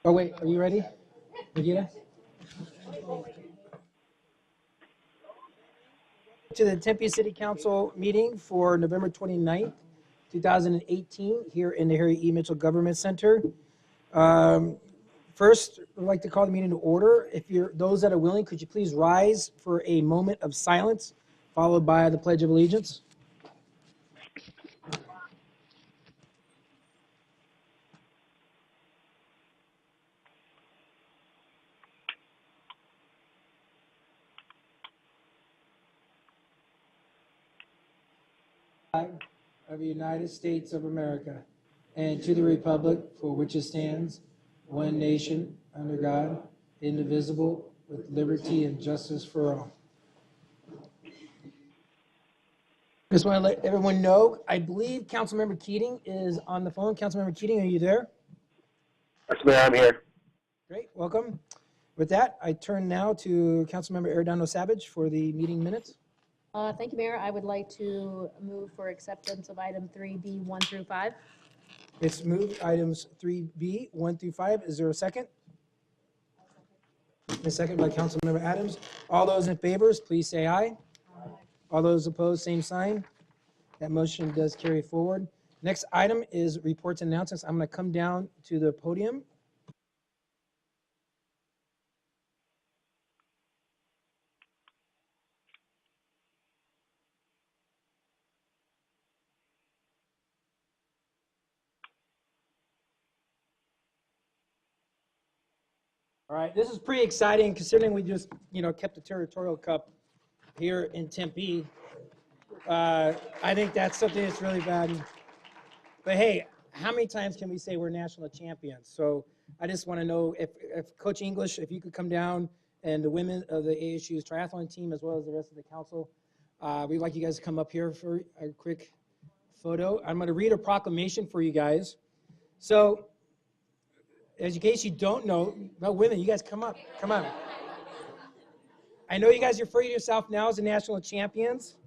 Oh, wait, are you ready, Regina? To the Tempe City Council meeting for November 29th, 2018, here in the Harry E. Mitchell Government Center. First, I'd like to call the meeting to order. If you're those that are willing, could you please rise for a moment of silence, followed by the Pledge of Allegiance? Flag of the United States of America, and to the republic for which it stands, one nation, under God, indivisible, with liberty and justice for all. Just want to let everyone know, I believe Councilmember Keating is on the phone. Councilmember Keating, are you there? Yes, Mayor, I'm here. Great, welcome. With that, I turn now to Councilmember Arredondo Savage for the meeting minutes. Thank you, Mayor. I would like to move for acceptance of item 3B 1 through 5. It's moved items 3B 1 through 5. Is there a second? A second by Councilmember Adams. All those in favor, please say aye. All those opposed, same sign. That motion does carry forward. Next item is reports and announcements. I'm going to come down to the podium. All right, this is pretty exciting considering we just, kept the Territorial Cup here in Tempe. I think that's something that's really bad. But hey, how many times can we say we're national champions? So I just want to know if Coach English, if you could come down, and the women of the ASU's triathlon team, as well as the rest of the council, we'd like you guys to come up here for a quick photo. I'm going to read a proclamation for you guys. So, in case you don't know, no, women, you guys come up, come on. I know you guys refer to yourself now as the national champions.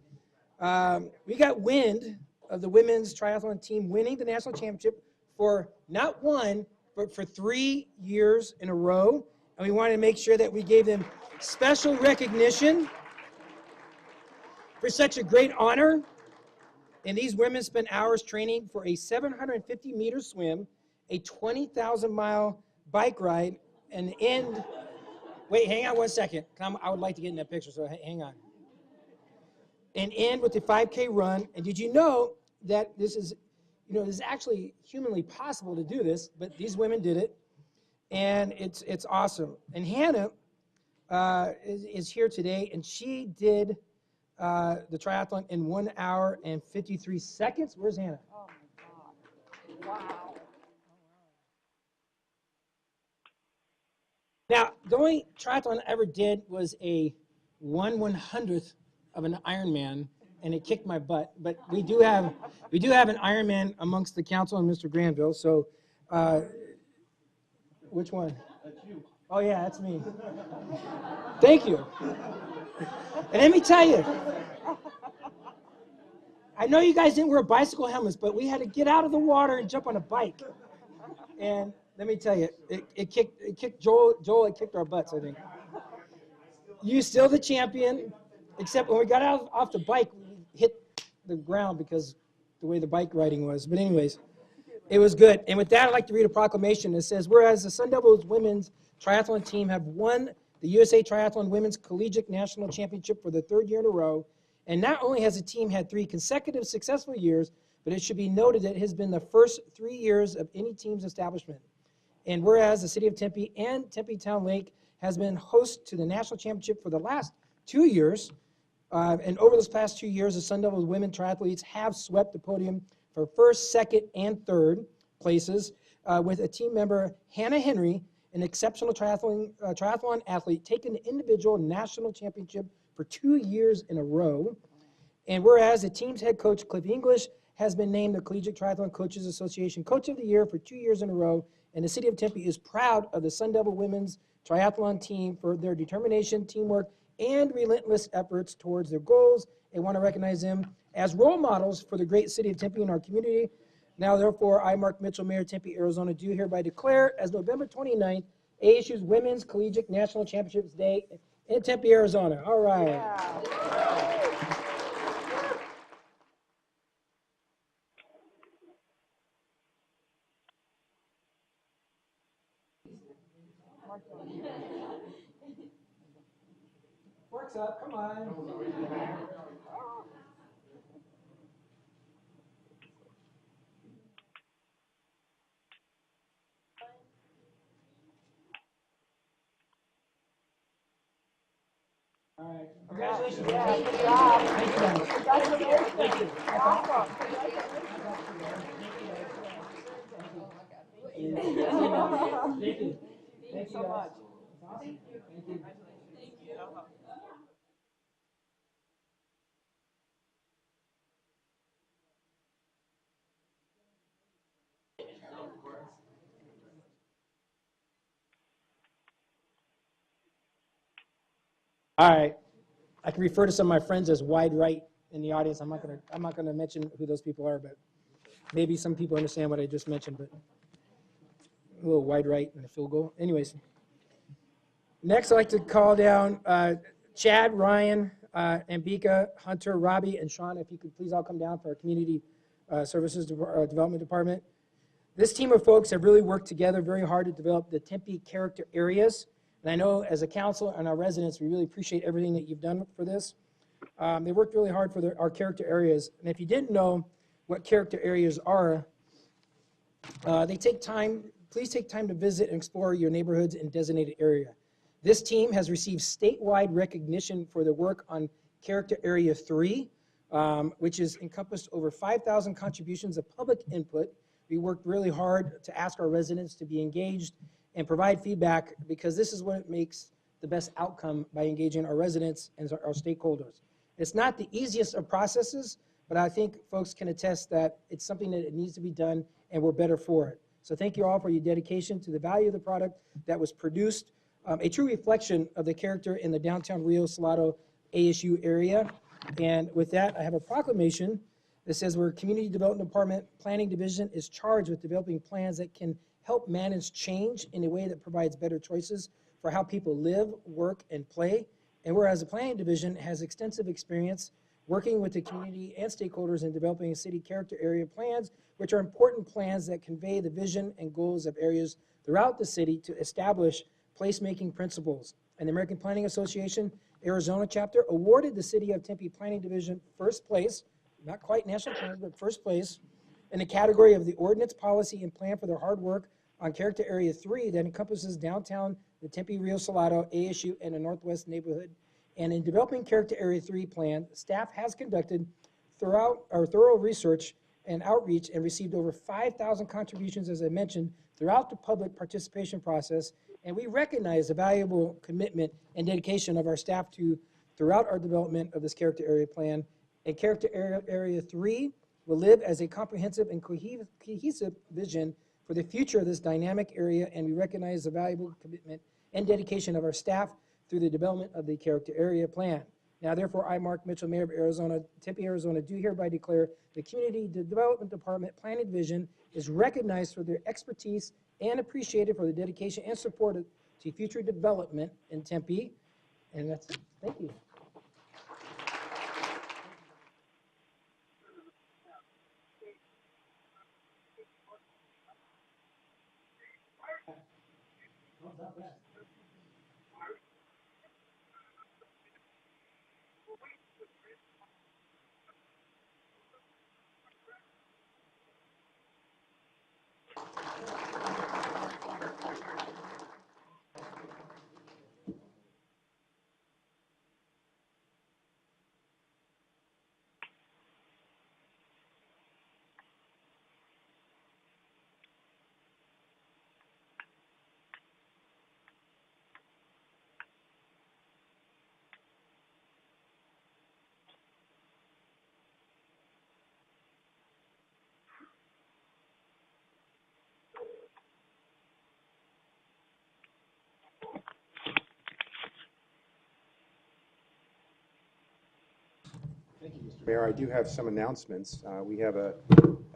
We got wind of the women's triathlon team winning the national championship for not one, but for 3 years in a row. And we wanted to make sure that we gave them special recognition for such a great honor. And these women spent hours training for a 750-meter swim, a 20,000-mile bike ride, and end. Wait, hang on 1 second. I would like to get in that picture, so hang on. And end with a 5K run. And did you know that this is actually humanly possible to do this, but these women did it, and it's awesome. And Hannah is here today, and she did the triathlon in 1 hour and 53 seconds. Where's Hannah? Oh, my God. Wow. Now, the only triathlon I ever did was a 1/100th of an Ironman, and it kicked my butt. But we do have an Ironman amongst the council and Mr. Granville. So, which one? That's you. Oh yeah, that's me. Thank you. And let me tell you, I know you guys didn't wear bicycle helmets, but we had to get out of the water and jump on a bike. And let me tell you, it kicked Joel. It kicked our butts, I think. You still the champion, except when we got out off the bike, we hit the ground because the way the bike riding was. But anyways, it was good. And with that, I'd like to read a proclamation that says, whereas the Sun Devils women's triathlon team have won the USA Triathlon Women's Collegiate National Championship for the 3rd year in a row, and not only has the team had 3 consecutive successful years, but it should be noted that it has been the first 3 years of any team's establishment. And whereas the city of Tempe and Tempe Town Lake has been host to the national championship for the last 2 years, and over those past 2 years, the Sun Devils women triathletes have swept the podium for 1st, 2nd, and 3rd places, with a team member, Hannah Henry, an exceptional triathlon athlete, taking the individual national championship for 2 years in a row. And whereas the team's head coach, Cliff English, has been named the Collegiate Triathlon Coaches Association Coach of the Year for 2 years in a row, and the city of Tempe is proud of the Sun Devil women's triathlon team for their determination, teamwork, and relentless efforts towards their goals. They want to recognize them as role models for the great city of Tempe and our community. Now therefore, I, Mark Mitchell, Mayor Tempe, Arizona, do hereby declare as November 29th, ASU's Women's Collegiate National Championships Day in Tempe, Arizona. All right. Forks up, come on. All right. Congratulations. Yeah, good job. Thank you, guys. Congratulations. Awesome. Thank you. Thank you so much. Thank you. All right. I can refer to some of my friends as wide right in the audience. I'm not gonna mention who those people are, but maybe some people understand what I just mentioned, but a little wide right and a field goal. Anyways. Next, I'd like to call down Chad, Ryan, Ambika, Hunter, Robbie, and Sean, if you could please all come down for our Community Services Development Department. This team of folks have really worked together very hard to develop the Tempe character areas. And I know as a council and our residents, we really appreciate everything that you've done for this. They worked really hard for our character areas. And if you didn't know what character areas are, please take time to visit and explore your neighborhoods and designated area. This team has received statewide recognition for their work on Character Area 3, which has encompassed over 5,000 contributions of public input. We worked really hard to ask our residents to be engaged and provide feedback because this is what makes the best outcome by engaging our residents and our stakeholders. It's not the easiest of processes, but I think folks can attest that it's something that it needs to be done and we're better for it. So thank you all for your dedication to the value of the product that was produced, a true reflection of the character in the downtown Rio Salado ASU area. And with that, I have a proclamation that says where Community Development Department Planning Division is charged with developing plans that can help manage change in a way that provides better choices for how people live, work, and play. And whereas the Planning Division has extensive experience working with the community and stakeholders in developing city character area plans, which are important plans that convey the vision and goals of areas throughout the city to establish placemaking principles. And the American Planning Association Arizona chapter awarded the City of Tempe Planning Division first place, not quite national plans, but first place, in the category of the ordinance, policy, and plan for their hard work on Character Area 3 that encompasses downtown, the Tempe Rio Salado, ASU, and the Northwest neighborhood. And in developing Character Area 3 plan, staff has conducted thorough research and outreach and received over 5,000 contributions, as I mentioned, throughout the public participation process. And we recognize the valuable commitment and dedication of our staff throughout our development of this Character Area plan. And Character Area 3 will live as a comprehensive and cohesive vision for the future of this dynamic area, and we recognize the valuable commitment and dedication of our staff through the development of the Character Area Plan. Now, therefore, I, Mark Mitchell, Mayor of Arizona, Tempe, Arizona, do hereby declare the Community Development Department Planning Division is recognized for their expertise and appreciated for the dedication and support to future development in Tempe. And that's it. Thank you. Mayor, I do have some announcements. We have a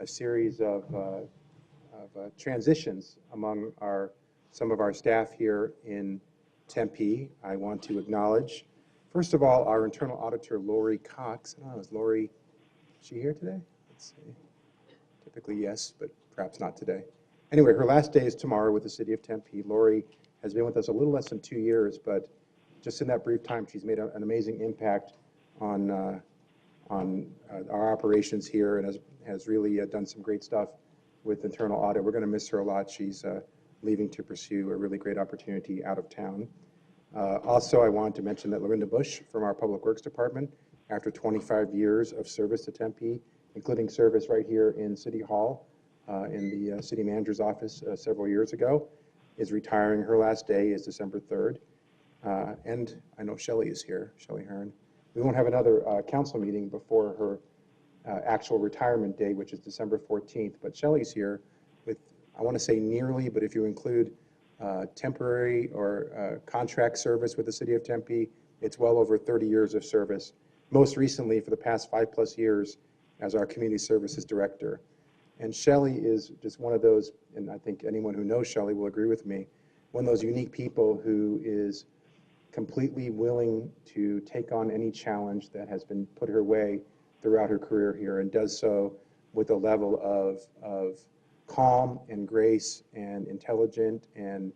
series of transitions among some of our staff here in Tempe. I want to acknowledge, first of all, our internal auditor, Lori Cox. Is Lori, is she here today? Let's see. Typically, yes, but perhaps not today. Anyway, her last day is tomorrow with the city of Tempe. Lori has been with us a little less than 2 years, but just in that brief time, she's made an amazing impact on our operations here and has really done some great stuff with internal audit. We're going to miss her a lot. She's leaving to pursue a really great opportunity out of town. Also, I wanted to mention that Lorinda Bush from our Public Works Department, after 25 years of service to Tempe, including service right here in City Hall, in the city manager's office several years ago, is retiring. Her last day is December 3rd. And I know Shelley is here, Shelley Hearn. We won't have another council meeting before her actual retirement day, which is December 14th, but Shelley's here with, I want to say nearly, but if you include temporary or contract service with the city of Tempe, it's well over 30 years of service. Most recently, for the past 5+ years, as our community services director. And Shelley is just one of those, and I think anyone who knows Shelley will agree with me, one of those unique people who is completely willing to take on any challenge that has been put her way throughout her career here, and does so with a level of calm and grace and intelligence and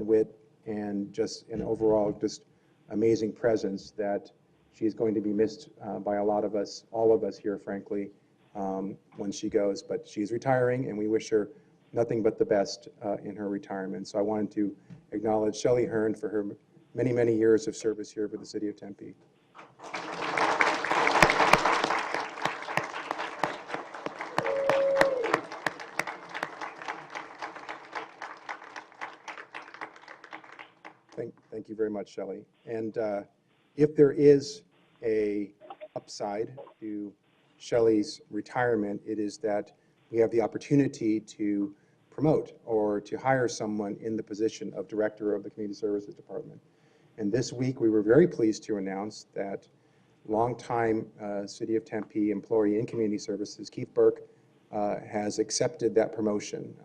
wit, and just an overall just amazing presence that she's going to be missed by a lot of us, all of us here, frankly, when she goes. But she's retiring, and we wish her nothing but the best in her retirement. So I wanted to acknowledge Shelley Hearn for her many, many years of service here for the city of Tempe. Thank you very much, Shelley. And if there is a upside to Shelley's retirement, it is that we have the opportunity to promote or to hire someone in the position of director of the Community Services Department. And this week, we were very pleased to announce that longtime City of Tempe employee in Community Services, Keith Burke, has accepted that promotion.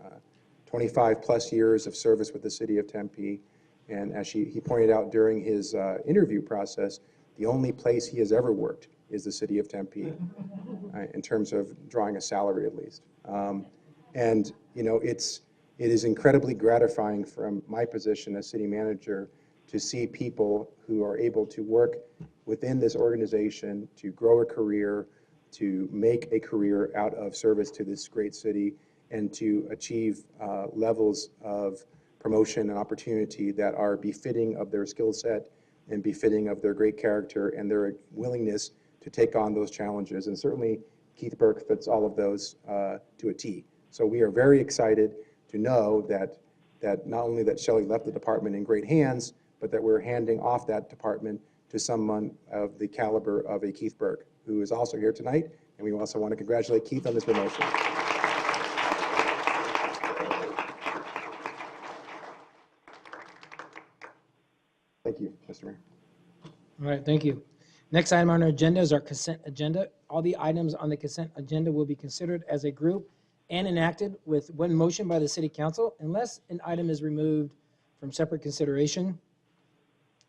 25+ years of service with the City of Tempe. And as he pointed out during his interview process, the only place he has ever worked is the City of Tempe, in terms of drawing a salary at least. And you know, it is incredibly gratifying from my position as city manager to see people who are able to work within this organization to grow a career, to make a career out of service to this great city, and to achieve levels of promotion and opportunity that are befitting of their skill set and befitting of their great character and their willingness to take on those challenges. And certainly Keith Burke fits all of those to a T. So we are very excited to know that not only that Shelley left the department in great hands, but that we're handing off that department to someone of the caliber of a Keith Burke, who is also here tonight. And we also want to congratulate Keith on this promotion. Thank you, Mr. Mayor. All right, thank you. Next item on our agenda is our consent agenda. All the items on the consent agenda will be considered as a group and enacted with one motion by the city council unless an item is removed from separate consideration.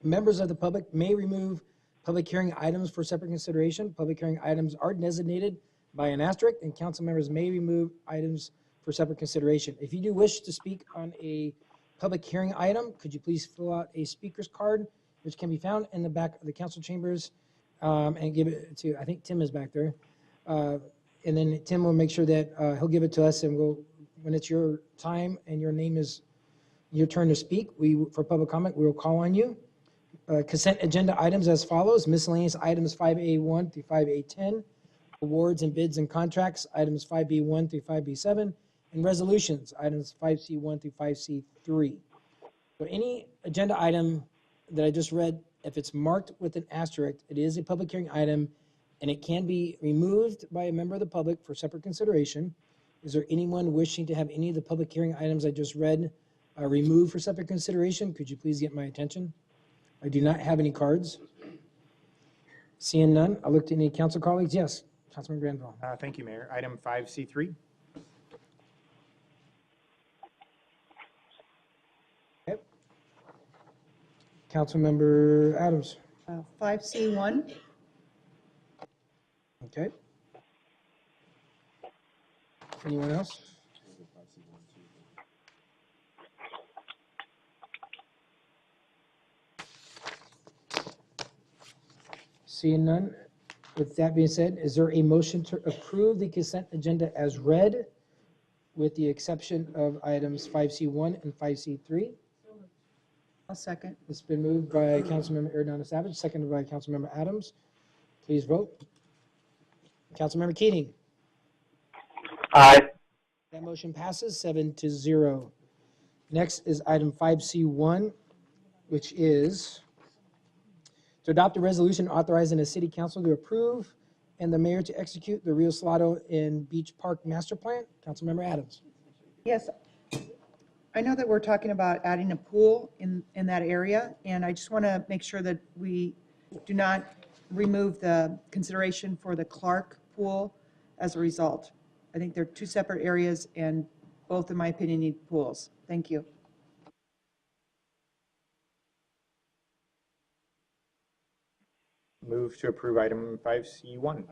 Members of the public may remove public hearing items for separate consideration. Public hearing items are designated by an asterisk, and council members may remove items for separate consideration. If you do wish to speak on a public hearing item, could you please fill out a speaker's card, which can be found in the back of the council chambers, and give it to, I think Tim is back there. And then Tim will make sure that he'll give it to us, and when it's your time and your name is your turn to speak, for public comment, we will call on you. Consent agenda items as follows: miscellaneous items 5A1 through 5A10, awards and bids and contracts, items 5B1 through 5B7, and resolutions, items 5C1 through 5C3. So any agenda item that I just read, if it's marked with an asterisk, it is a public hearing item, and it can be removed by a member of the public for separate consideration. Is there anyone wishing to have any of the public hearing items I just read removed for separate consideration? Could you please get my attention? I do not have any cards. Seeing none, I'll look to any council colleagues. Yes, Councilman Granville. Thank you, Mayor. Item 5C3. Okay. Councilmember Adams. 5C1. Okay. Anyone else? Seeing none, with that being said, is there a motion to approve the consent agenda as read with the exception of items 5C1 and 5C3? I'll second. It's been moved by Councilmember Aaron Savage, seconded by Councilmember Adams. Please vote. Councilmember Keating. Aye. That motion passes 7-0. Next is item 5C1, which is to adopt a resolution authorizing the city council to approve and the mayor to execute the Rio Salado and Beach Park Master Plan. Councilmember Adams. Yes, I know that we're talking about adding a pool in that area, and I just want to make sure that we do not remove the consideration for the Clark pool as a result. I think they're two separate areas, and both, in my opinion, need pools. Thank you. Move to approve item 5C1.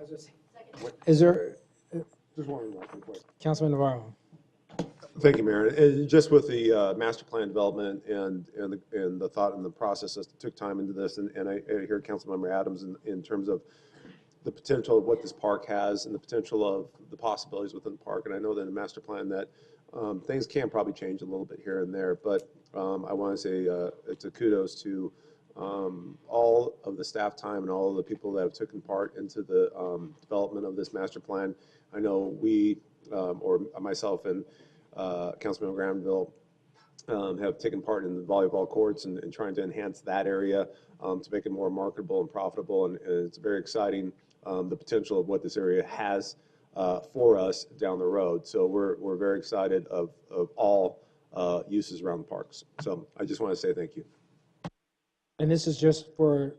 Is there, Just one real quick. Councilman Navarro? Thank you, Mayor. And just with the master plan development and the thought and the process that took time into this, and I hear Councilmember Adams in terms of the potential of what this park has and the potential of the possibilities within the park. And I know that in the master plan that things can probably change a little bit here and there, but I want to say it's a kudos to all of the staff time and all of the people that have taken part into the development of this master plan. I know we, or myself and Councilman Granville, have taken part in the volleyball courts and trying to enhance that area to make it more marketable and profitable. And it's very exciting, the potential of what this area has for us down the road. So we're very excited of all uses around the parks. So I just want to say thank you. And this is just for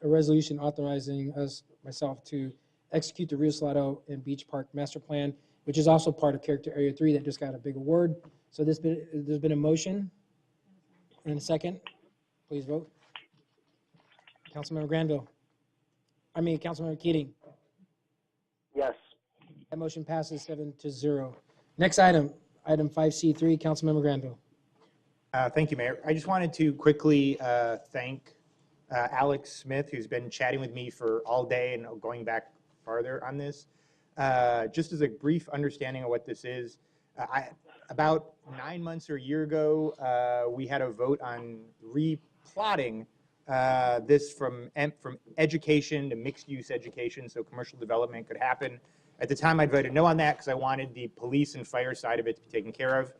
a resolution authorizing us, myself, to execute the Rio Salado and Beach Park Master Plan, which is also part of Character Area 3 that just got a big award. So there's been a motion and a second. Please vote. Councilmember Granville. Councilmember Keating. Yes. That motion passes 7-0. Next item, item 5C3, Councilmember Granville. Thank you, Mayor. I just wanted to quickly thank Alex Smith, who's been chatting with me for all day and going back farther on this. Just as a brief understanding of what this is, about 9 months or a year ago, we had a vote on replotting this from education to mixed-use education, so commercial development could happen. At the time, I voted no on that because I wanted the police and fire side of it to be taken care of.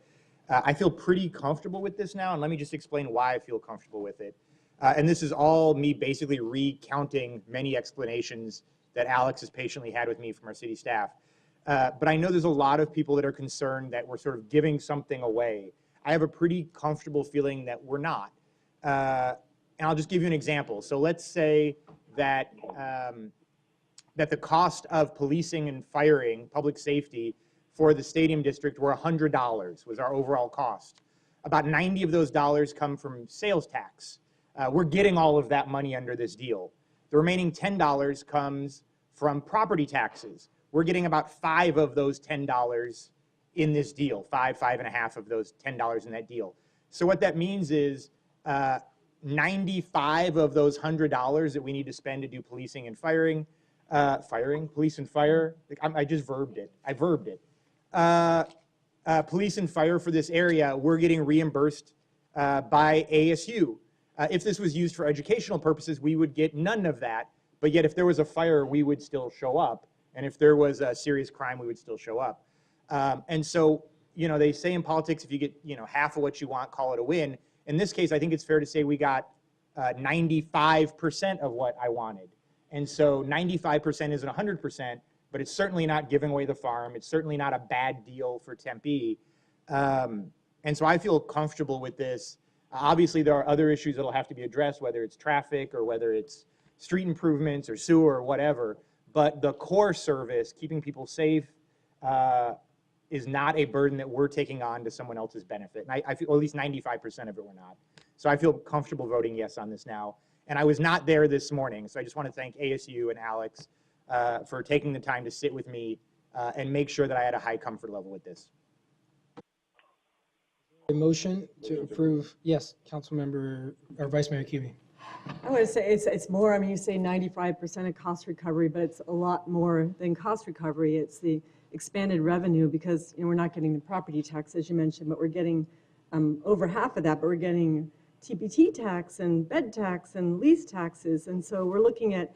I feel pretty comfortable with this now, and let me just explain why I feel comfortable with it. And this is all me basically recounting many explanations that Alex has patiently had with me from our city staff. But I know there's a lot of people that are concerned that we're sort of giving something away. I have a pretty comfortable feeling that we're not. And I'll just give you an example. So let's say that, that the cost of policing and firing, public safety, for the stadium district were $100 was our overall cost. About 90 of those dollars come from sales tax. We're getting all of that money under this deal. The remaining $10 comes from property taxes. We're getting about 5 of those $10 in this deal, 5.5 of those $10 in that deal. So what that means is 95 of those $100 that we need to spend to do policing and firing, police and fire, I just verbed it. I verbed it. Police and fire for this area, we're getting reimbursed by ASU. If this was used for educational purposes, we would get none of that. But yet if there was a fire, we would still show up. And if there was a serious crime, we would still show up. And so, they say in politics, if you get, half of what you want, call it a win. In this case, I think it's fair to say we got 95% of what I wanted. And so 95% isn't 100%. But it's certainly not giving away the farm. It's certainly not a bad deal for Tempe. And so I feel comfortable with this. Obviously, there are other issues that will have to be addressed, whether it's traffic or whether it's, street improvements or sewer or whatever, but the core service, keeping people safe, is not a burden that we're taking on to someone else's benefit. And I feel, or at least 95% of it we're not. So I feel comfortable voting yes on this now. And I was not there this morning, so I just want to thank ASU and Alex for taking the time to sit with me and make sure that I had a high comfort level with this. A motion to approve, yes, Councilmember, or Vice Mayor Cubey. I would say it's more, I mean, you say 95% of cost recovery, but it's a lot more than cost recovery. It's the expanded revenue because, you know, we're not getting the property tax, as you mentioned, but we're getting over half of that, but we're getting TPT tax and bed tax and lease taxes. And so we're looking at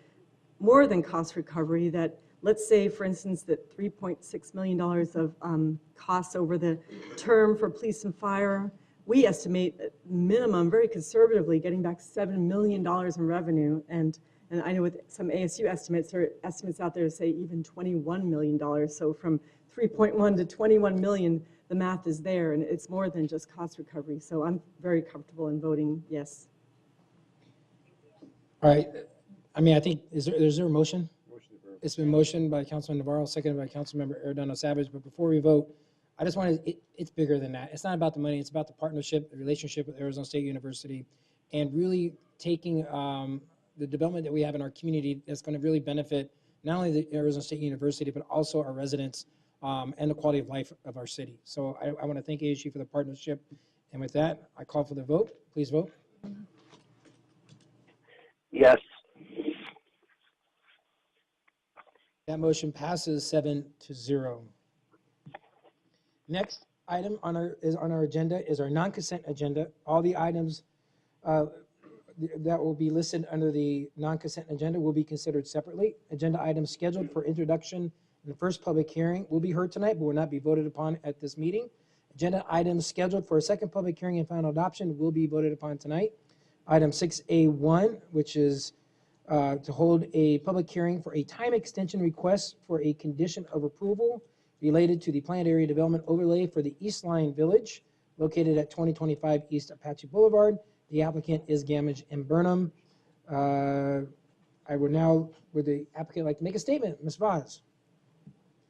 more than cost recovery that, let's say, for instance, that $3.6 million of costs over the term for police and fire. We estimate at minimum, very conservatively, getting back $7 million in revenue. And I know with some ASU estimates, there are estimates out there to say even $21 million. So from 3.1 to 21 million, the math is there, and it's more than just cost recovery. So I'm very comfortable in voting yes. All right, I mean, I think, is there a motion? It's been motioned by Councilman Navarro, seconded by Councilmember Arredondo Savage, but before we vote, I just want to, it's bigger than that. It's not about the money, it's about the partnership, the relationship with Arizona State University, and really taking the development that we have in our community that's going to really benefit not only the Arizona State University, but also our residents and the quality of life of our city. So I want to thank ASU for the partnership. And with that, I call for the vote. Please vote. Yes. That motion passes 7-0. Next item on our agenda is our non-consent agenda. All the items that will be listed under the non-consent agenda will be considered separately. Agenda items scheduled for introduction and the first public hearing will be heard tonight, but will not be voted upon at this meeting. Agenda items scheduled for a second public hearing and final adoption will be voted upon tonight. Item 6A1, which is to hold a public hearing for a time extension request for a condition of approval related to the planned area development overlay for the East Line Village located at 2025 East Apache Boulevard. The applicant is Gamage and Burnham. I would now, would the applicant like to make a statement? Ms. Vaz.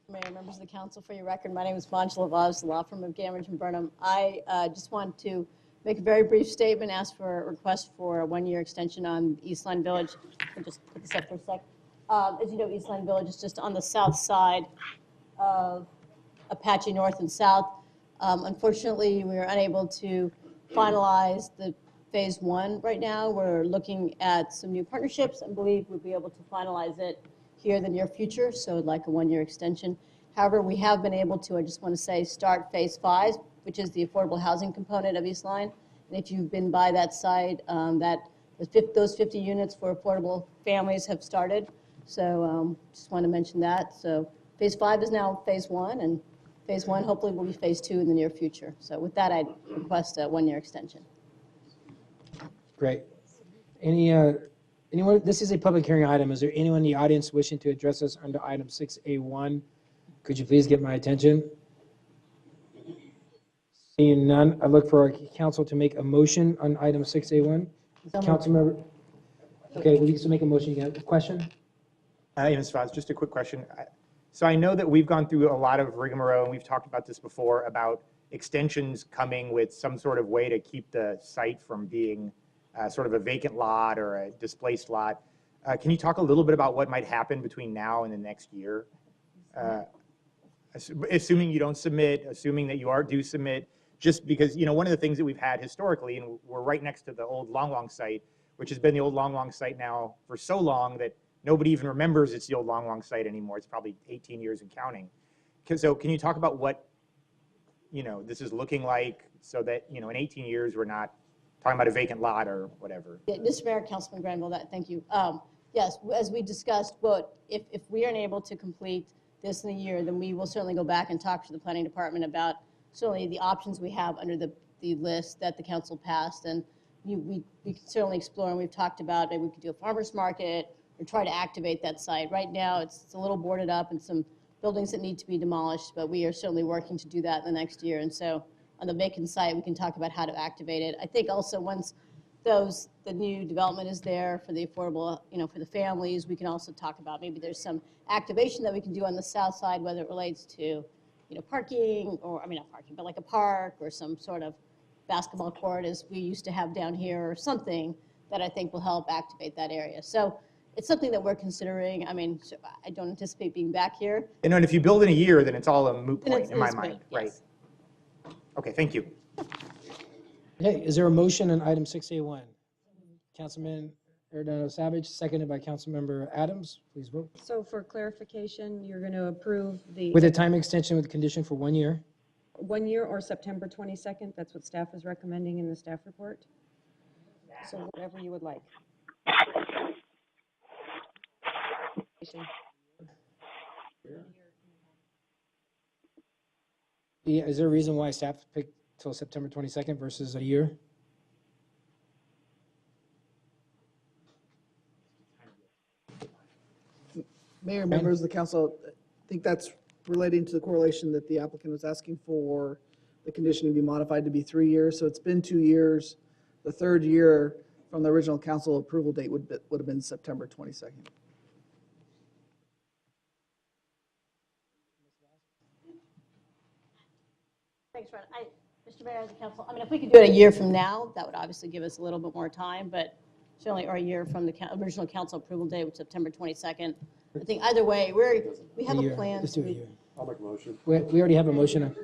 Mayor, members of the council, for your record, my name is Manjula Vaz, the law firm of Gamage and Burnham. I just want to make a very brief statement, ask for a request for a one-year extension on East Line Village. I'll just put this up for a sec. As you know, East Line Village is just on the south side of Apache North and South. Unfortunately, we are unable to finalize the phase one right now. We're looking at some new partnerships and believe we'll be able to finalize it here in the near future, so I'd like a one-year extension. However, we have been able to, I just want to say, start phase 5, which is the affordable housing component of East Line. And if you've been by that site, those 50 units for affordable families have started. So just want to mention that. So phase 5 is now phase 1, and phase 1 hopefully will be phase 2 in the near future. So with that, I'd request a one-year extension. Great. Anyone, this is a public hearing item. Is there anyone in the audience wishing to address us under item 6A1? Could you please get my attention? Seeing none, I look for our council to make a motion on item 6A1. Councilmember, okay, will you still make a motion? You got a question? Ms. Vaz, just a quick question. So I know that we've gone through a lot of rigmarole, and we've talked about this before, about extensions coming with some sort of way to keep the site from being sort of a vacant lot or a displaced lot. Can you talk a little bit about what might happen between now and the next year? Assuming you don't submit, assuming that you do submit, just because, you know, one of the things that we've had historically, and we're right next to the old Long Long site, which has been the old Long Long site now for so long that nobody even remembers it's the old Long Long site anymore. It's probably 18 years and counting. So can you talk about what, you know, this is looking like so that, you know, in 18 years we're not talking about a vacant lot or whatever? Yeah, Mr. Mayor, Councilman Granville, thank you. Yes, as we discussed, but if we aren't able to complete this in a year, then we will certainly go back and talk to the planning department about certainly the options we have under the list that the council passed. And we can certainly explore, and we've talked about maybe we could do a farmer's market or try to activate that site. Right now, it's a little boarded up and some buildings that need to be demolished, but we are certainly working to do that in the next year. And so on the vacant site, we can talk about how to activate it. I think also once the new development is there for the affordable, for the families. We can also talk about maybe there's some activation that we can do on the south side, whether it relates to, parking, or, not parking, but like a park or some sort of basketball court as we used to have down here, or something that I think will help activate that area. So it's something that we're considering. So I don't anticipate being back here. And then if you build in a year, then it's all a moot And point in my it's mind, great, right? yes. Okay, thank you. Okay, is there a motion on item 6A1? Councilman Arredondo Savage, seconded by Councilmember Adams. Please vote. So for clarification, you're going to approve the With a time extension with condition for 1 year. 1 year or September 22nd? That's what staff is recommending in the staff report? So whatever you would like. Yeah, is there a reason why staff picked till September 22nd versus a year? Mayor, members of the council, I think that's relating to the correlation that the applicant was asking for the condition to be modified to be 3 years. So it's been 2 years. The third year from the original council approval date would have been September 22nd. Thanks, Ron. Mr. Mayor, the council, if we could do it a year from now, that would obviously give us a little bit more time, but certainly, or a year from the original council approval date, which is September 22nd. I think either way, we have a year. plan. Let's do a year. I'll make a motion. We already have a motion.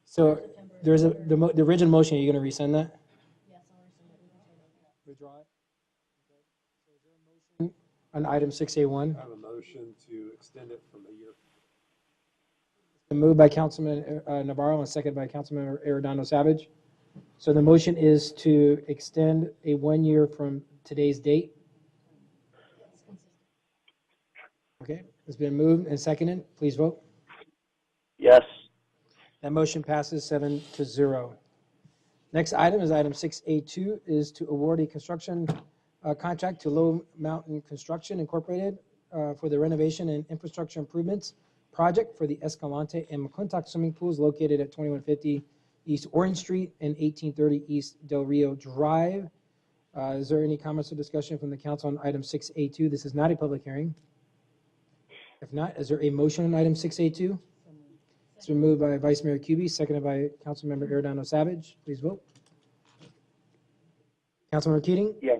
So there's the original motion, are you going to resend that? Yes, I'll resend it. Withdraw it? On item 6A1, I have a motion to extend it from a year. moved by Councilman Navarro and seconded by Councilman Arredondo Savage. So the motion is to extend a 1 year from today's date. Okay, it's been moved and seconded. Please vote. Yes. That motion passes 7-0. Next item is item 6A2, is to award a construction contract to Low Mountain Construction Incorporated for the renovation and infrastructure improvements project for the Escalante and McClintock swimming pools located at 2150 East Orange Street and 1830 East Del Rio Drive. Is there any comments or discussion from the council on item 6A2? This is not a public hearing. If not, is there a motion on item 6A2? It's been moved by Vice Mayor Kuby, seconded by Councilmember Arredondo Savage. Please vote. Councilmember Keating? Yes.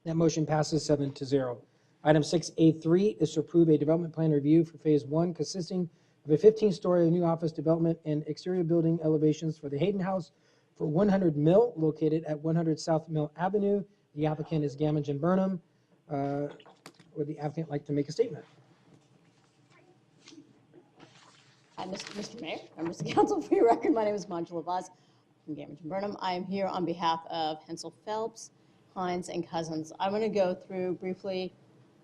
That motion passes 7-0. Item 6A3 is to approve a development plan review for Phase 1 consisting of a 15-story new office development and exterior building elevations for the Hayden House for 100 Mill, located at 100 South Mill Avenue. The applicant is Gamage and Burnham. Would the applicant like to make a statement? Hi, Mr. Mayor, members of the council, for your record, my name is Manjula Vaz from Gamage and Burnham. I am here on behalf of Hensel Phelps, Hines, and Cousins. I'm going to go through briefly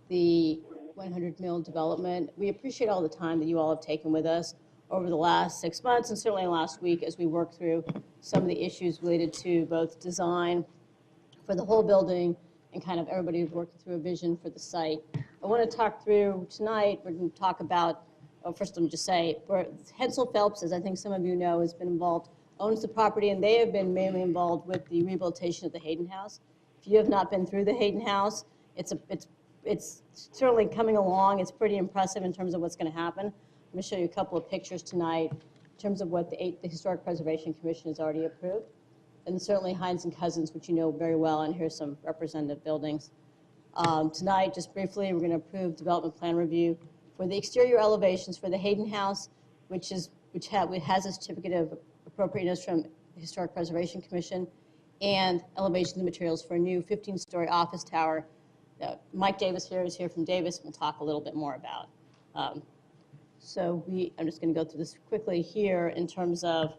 the 100 Mill development. We appreciate all the time that you all have taken with us over the last 6 months and certainly last week as we work through some of the issues related to both design for the whole building and kind of everybody working through a vision for the site. I want to talk through tonight, we're going to talk about, first let me just say, Hensel Phelps, as I think some of you know, has been involved, owns the property, and they have been mainly involved with the rehabilitation of the Hayden House. If you have not been through the Hayden House, it's certainly coming along. It's pretty impressive in terms of what's going to happen. I'm going to show you a couple of pictures tonight in terms of what the Historic Preservation Commission has already approved. And certainly Hines and Cousins, which you know very well, and here's some representative buildings. Tonight, just briefly, we're going to approve development plan review for the exterior elevations for the Hayden House, which has a certificate of appropriateness from the Historic Preservation Commission, and elevation of materials for a new 15-story office tower. Mike Davis here is here from Davis. We'll talk a little bit more about. I'm just going to go through this quickly here in terms of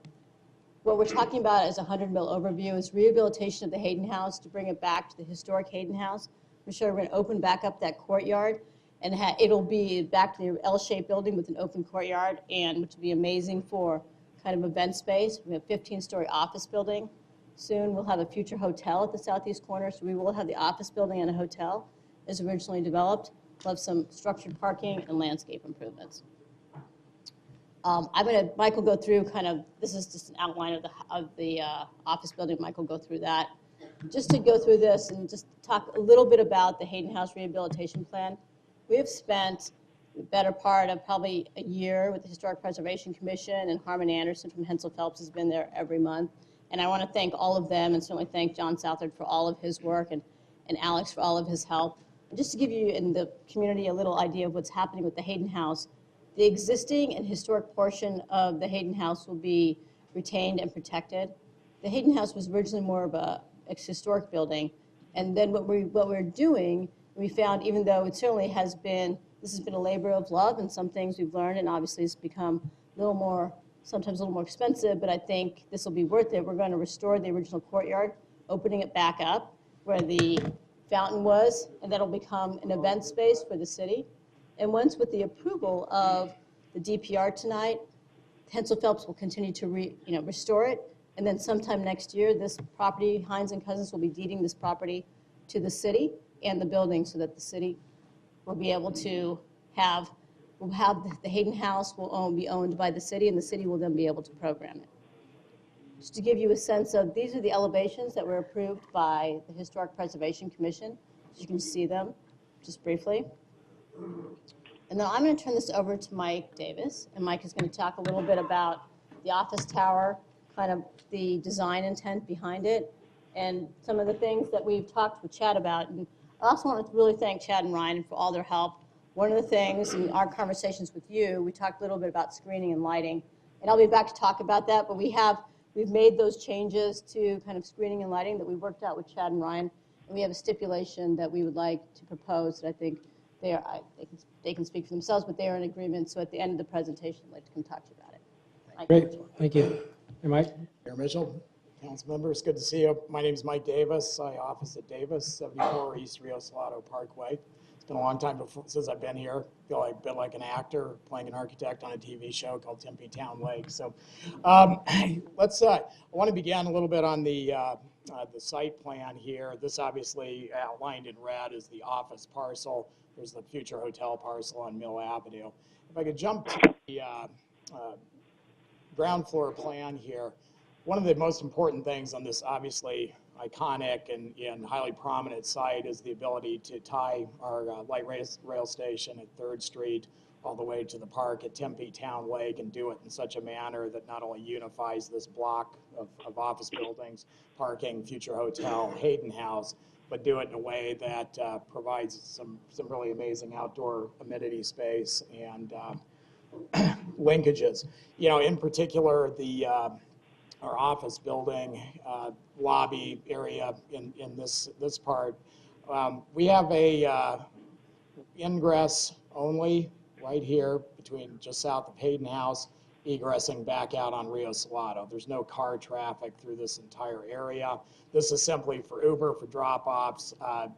what we're talking about as a 100 Mill overview is rehabilitation of the Hayden House to bring it back to the historic Hayden House. I'm sure we're going to open back up that courtyard, and it'll be back to the L-shaped building with an open courtyard, and which will be amazing for kind of event space. We have a 15-story office building. Soon we'll have a future hotel at the southeast corner, so we will have the office building and a hotel as originally developed. We'll have some structured parking and landscape improvements. Mike will go through kind of, this is just an outline of the office building. Mike will go through that. Just to go through this and just talk a little bit about the Hayden House Rehabilitation Plan. We have spent the better part of probably a year with the Historic Preservation Commission, and Harmon Anderson from Hensel Phelps has been there every month. And I want to thank all of them, and certainly thank John Southard for all of his work, and Alex for all of his help. And just to give you in the community a little idea of what's happening with the Hayden House, the existing and historic portion of the Hayden House will be retained and protected. The Hayden House was originally more of a historic building, and then what we're doing, we found, even though it certainly has been, this has been a labor of love, and some things we've learned, and obviously it's become a little more, sometimes a little more expensive, but I think this will be worth it. We're going to restore the original courtyard, opening it back up where the fountain was, and that'll become an event space for the city. And once with the approval of the DPR tonight, Hensel Phelps will continue to restore it. And then sometime next year, this property, Hines and Cousins, will be deeding this property to the city and the building so that the city will be able to have the Hayden House will be owned by the city, and the city will then be able to program it. Just to give you a sense of, these are the elevations that were approved by the Historic Preservation Commission. So you can see them just briefly. And then I'm going to turn this over to Mike Davis, and Mike is going to talk a little bit about the office tower, kind of the design intent behind it, and some of the things that we've talked with Chad about. And I also want to really thank Chad and Ryan for all their help. One of the things in our conversations with you, we talked a little bit about screening and lighting, and I'll be back to talk about that, but we've made those changes to kind of screening and lighting that we worked out with Chad and Ryan, and we have a stipulation that we would like to propose that I think they can speak for themselves, but they are in agreement. So at the end of the presentation, I'd like to come talk to you about it. Mike. Great, thank you. Hey, Mike? Mayor Mitchell, council members, good to see you. My name is Mike Davis. I office at Davis, 74 East Rio Salado Parkway. It's been a long time since I've been here. I feel like a bit like an actor playing an architect on a TV show called Tempe Town Lake. So I want to begin a little bit on the site plan here. This obviously outlined in red is the office parcel. There's the future hotel parcel on Mill Avenue. If I could jump to the ground floor plan here, one of the most important things on this obviously iconic and highly prominent site is the ability to tie our light rail station at 3rd Street all the way to the park at Tempe Town Lake, and do it in such a manner that not only unifies this block of office buildings, parking, future hotel, Hayden House, but do it in a way that provides some really amazing outdoor amenity space and linkages. You know, in particular, our office building lobby area in this part, we have a ingress only right here between just south of Hayden House, egressing back out on Rio Salado. There's no car traffic through this entire area. This is simply for Uber, for drop-offs,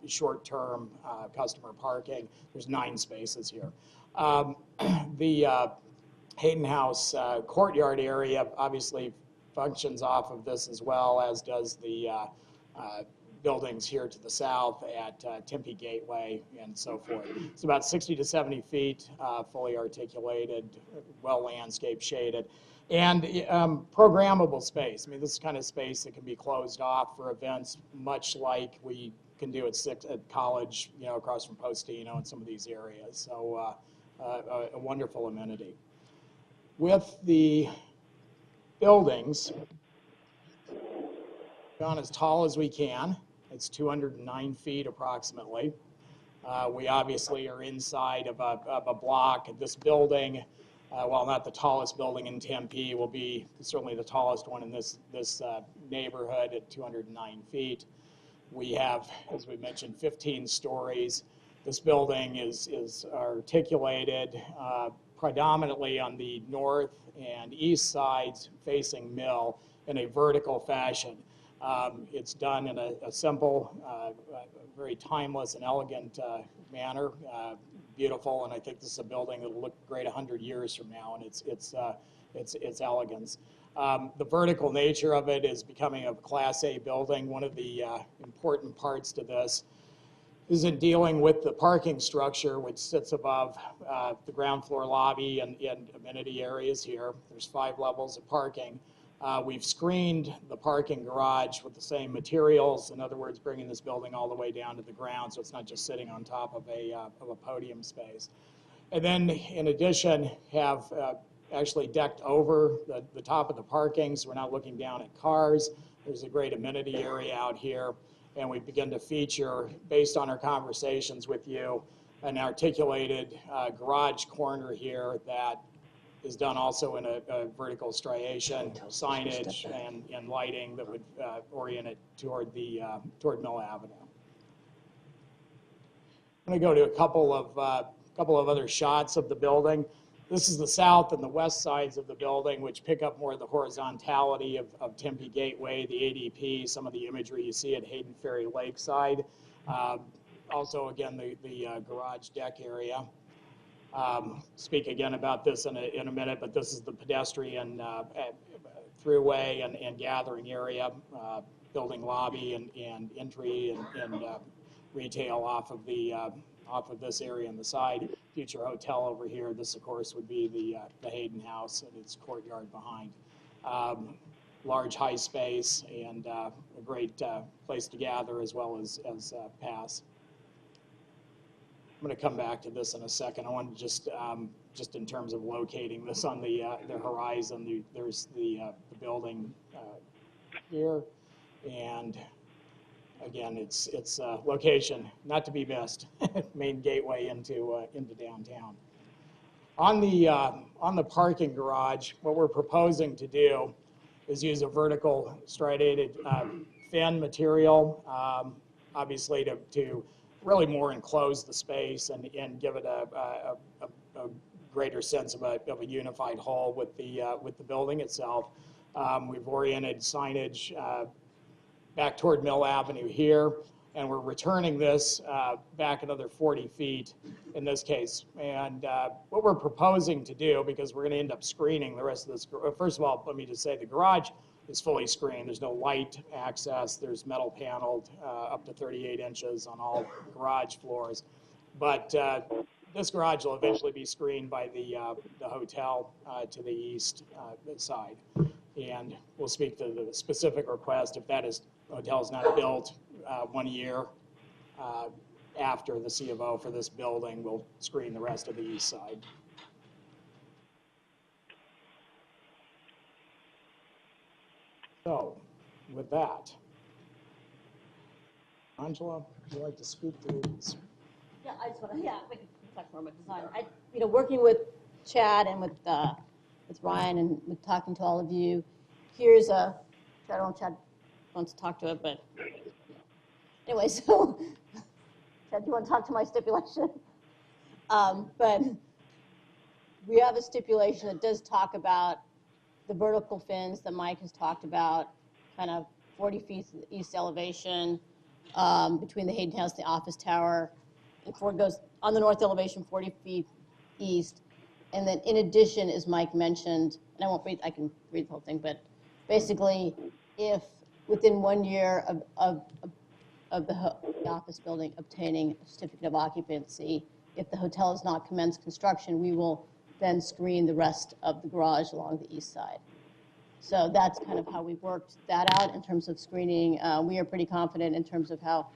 short-term customer parking. There's 9 spaces here. The Hayden House courtyard area obviously functions off of this as well, as does the buildings here to the south at Tempe Gateway and so forth. It's about 60 to 70 feet, fully articulated, well landscape shaded, and programmable space. I mean, this is kind of space that can be closed off for events, much like we can do at College, you know, across from Postino and some of these areas. So a wonderful amenity. With the buildings, gone as tall as we can. It's 209 feet approximately. We obviously are inside of a block. This building, while not the tallest building in Tempe, will be certainly the tallest one in this neighborhood at 209 feet. We have, as we mentioned, 15 stories. This building is articulated predominantly on the north and east sides facing Mill in a vertical fashion. It's done in a simple, very timeless and elegant manner, beautiful, and I think this is a building that will look great 100 years from now, and its elegance. The vertical nature of it is becoming a Class A building. One of the important parts to this is in dealing with the parking structure, which sits above the ground floor lobby and amenity areas here. There's 5 levels of parking. We've screened the parking garage with the same materials. In other words, bringing this building all the way down to the ground, so it's not just sitting on top of a podium space. And then, in addition, have actually decked over the top of the parking, so we're not looking down at cars. There's a great amenity area out here. And we begin to feature, based on our conversations with you, an articulated garage corner here that is done also in a vertical striation, signage and lighting that would orient it toward Mill Avenue. I'm going to go to a couple of other shots of the building. This is the south and the west sides of the building, which pick up more of the horizontality of Tempe Gateway, the ADP, some of the imagery you see at Hayden Ferry Lakeside. Also, again, the garage deck area. Speak again about this in a minute, but this is the pedestrian throughway and gathering area, building lobby and entry and retail off of this area on the side. Future hotel over here. This, of course, would be the Hayden House and its courtyard behind. Large high space and a great place to gather as well as pass. I'm going to come back to this in a second. I want to just in terms of locating this on the horizon, there's the building here, and again, it's location not to be missed. Main gateway into downtown. On the parking garage, what we're proposing to do is use a vertical striated fin material, obviously to really more enclose the space and give it a greater sense of a unified whole with the building itself. We've oriented signage back toward Mill Avenue here, and we're returning this back another 40 feet in this case. And what we're proposing to do, because we're going to end up screening the rest of this, first of all, let me just say the garage is fully screened. There's no light access. There's metal paneled up to 38 inches on all garage floors. But this garage will eventually be screened by the hotel to the east side. And we'll speak to the specific request if that hotel is not built 1 year after the C of O for this building. We'll screen the rest of the east side. So, with that, Angela, would you like to speak to these? Yeah, I just want to, we can talk more about design. Working with Chad and with Ryan and with talking to all of you, here's I don't know if Chad wants to talk to it, but anyway, so Chad, do you want to talk to my stipulation? But we have a stipulation that does talk about the vertical fins that Mike has talked about, kind of 40 feet east elevation between the Hayden House and the office tower. Before it goes on the north elevation, 40 feet east. And then in addition, as Mike mentioned, and I won't read, I can read the whole thing, but basically if within 1 year of the office building obtaining a certificate of occupancy, if the hotel has not commenced construction, we will then screen the rest of the garage along the east side. So that's kind of how we've worked that out in terms of screening. We are pretty confident in terms of how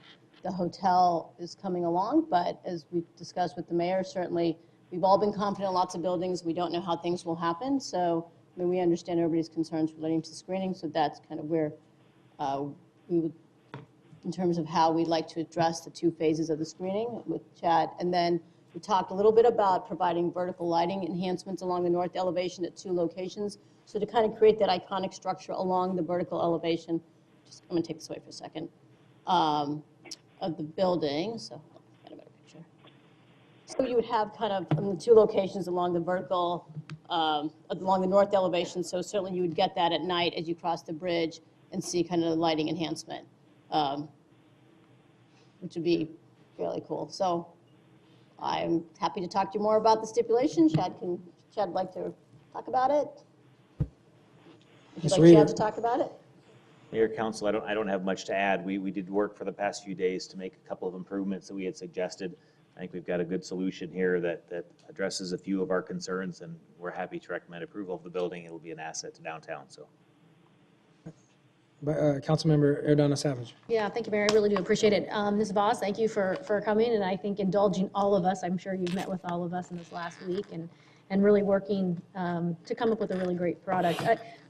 the hotel is coming along, but as we've discussed with the mayor, certainly we've all been confident in lots of buildings. We don't know how things will happen, so I mean, we understand everybody's concerns relating to screening, so that's kind of where we would, in terms of how we'd like to address the 2 phases of the screening with Chad. And then we talked a little bit about providing vertical lighting enhancements along the north elevation at 2 locations. So to kind of create that iconic structure along the vertical elevation, I'm going to take this away for a second, of the building. So got a better picture. So you would have kind of the 2 locations along the vertical, along the north elevation. So certainly you would get that at night as you cross the bridge and see kind of the lighting enhancement, which would be fairly cool. So I'm happy to talk to you more about the stipulation. Chad like to talk about it? Would you like Chad to talk about it? Mayor, Council, I don't have much to add. We did work for the past few days to make a couple of improvements that we had suggested. I think we've got a good solution here that addresses a few of our concerns, and we're happy to recommend approval of the building. It'll be an asset to downtown, so. Councilmember Erdana Savage. Yeah, thank you, Mayor. I really do appreciate it. Ms. Voss, thank you for coming, and I think indulging all of us. I'm sure you've met with all of us in this last week and really working to come up with a really great product.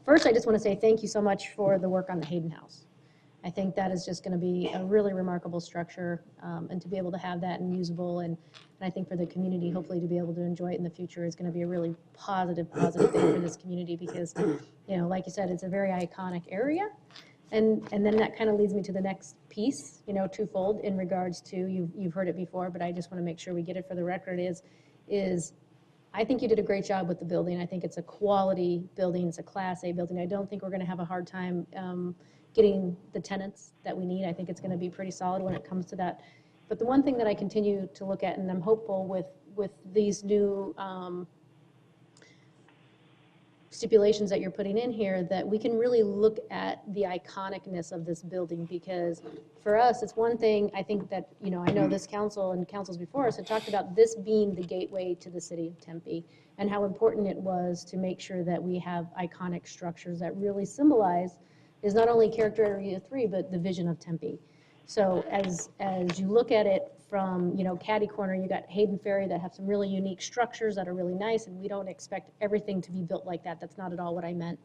First, I just want to say thank you so much for the work on the Hayden House. I think that is just going to be a really remarkable structure, and to be able to have that and usable, and I think for the community, hopefully to be able to enjoy it in the future is going to be a really positive thing for this community because, you know, like you said, it's a very iconic area. And then that kind of leads me to the next piece, you know, twofold in regards to, you've heard it before, but I just want to make sure we get it for the record, is I think you did a great job with the building. I think it's a quality building. It's a Class A building. I don't think we're going to have a hard time getting the tenants that we need. I think it's going to be pretty solid when it comes to that. But the one thing that I continue to look at, and I'm hopeful with these new stipulations that you're putting in here, that we can really look at the iconicness of this building, because for us, it's one thing, I think that, you know, I know this council and councils before us had talked about this being the gateway to the city of Tempe, and how important it was to make sure that we have iconic structures that really symbolize is not only character area 3, but the vision of Tempe. So as you look at it from, you know, catty corner, you got Hayden Ferry that have some really unique structures that are really nice, and we don't expect everything to be built like that. That's not at all what I meant.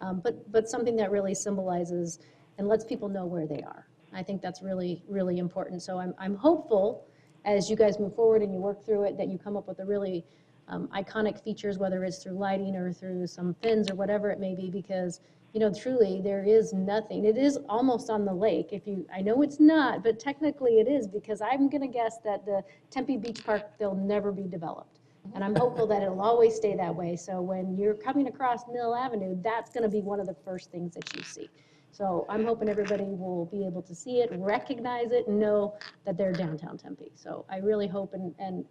But something that really symbolizes and lets people know where they are. I think that's really, really important. So I'm hopeful as you guys move forward and you work through it that you come up with a really iconic features, whether it's through lighting or through some fins or whatever it may be, because you know, truly, there is nothing. It is almost on the lake. I know it's not, but technically it is, because I'm going to guess that the Tempe Beach Park, they'll never be developed. And I'm hopeful that it'll always stay that way. So when you're coming across Mill Avenue, that's going to be one of the first things that you see. So I'm hoping everybody will be able to see it, recognize it, and know that they're downtown Tempe. So I really hope and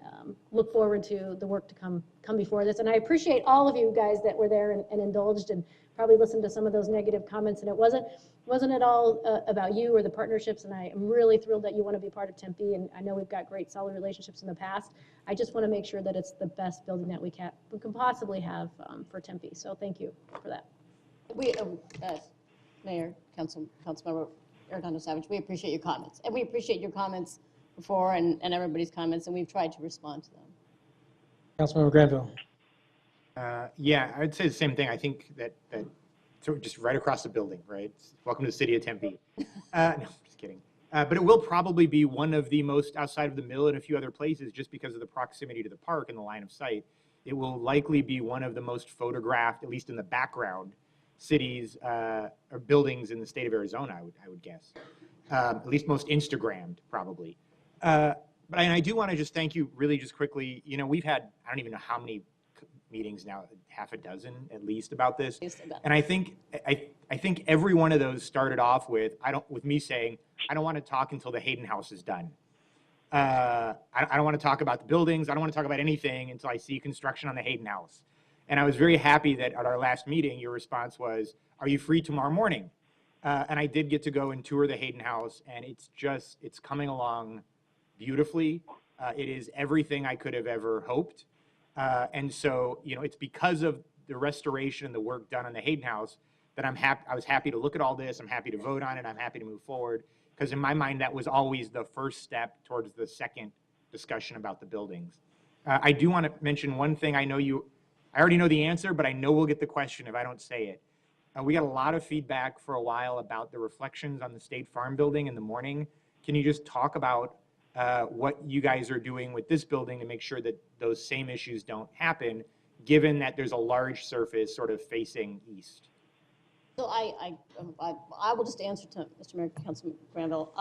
look forward to the work to come before this. And I appreciate all of you guys that were there and indulged and probably listened to some of those negative comments. And it wasn't at all about you or the partnerships. And I am really thrilled that you want to be part of Tempe. And I know we've got great solid relationships in the past. I just want to make sure that it's the best building that we can possibly have for Tempe. So thank you for that. Mayor, Councilmember Erdana Savage, we appreciate your comments. And we appreciate your comments before and everybody's comments, and we've tried to respond to them. Councilmember Granville. Yeah, I'd say the same thing. I think that so just right across the building, right? Welcome to the city of Tempe. No, just kidding. But it will probably be one of the most, outside of the mill and a few other places, just because of the proximity to the park and the line of sight, it will likely be one of the most photographed, at least in the background, cities or buildings in the state of Arizona, I would guess. At least most Instagrammed, probably. But I do want to just thank you really just quickly. You know, we've had, I don't even know how many meetings now, half a dozen at least about this. And I think every one of those started off with me saying, I don't want to talk until the Hayden House is done. I don't want to talk about the buildings. I don't want to talk about anything until I see construction on the Hayden House. And I was very happy that at our last meeting, your response was, are you free tomorrow morning? And I did get to go and tour the Hayden House, and it's coming along beautifully. It is everything I could have ever hoped. And so, you know, it's because of the restoration and the work done on the Hayden House that I was happy to look at all this. I'm happy to vote on it. I'm happy to move forward. Because in my mind, that was always the first step towards the second discussion about the buildings. I do want to mention one thing. I already know the answer, but I know we'll get the question if I don't say it. We got a lot of feedback for a while about the reflections on the State Farm building in the morning. Can you just talk about what you guys are doing with this building to make sure that those same issues don't happen, given that there's a large surface sort of facing east? So I will just answer to Mr. Mayor, Councilman Granville.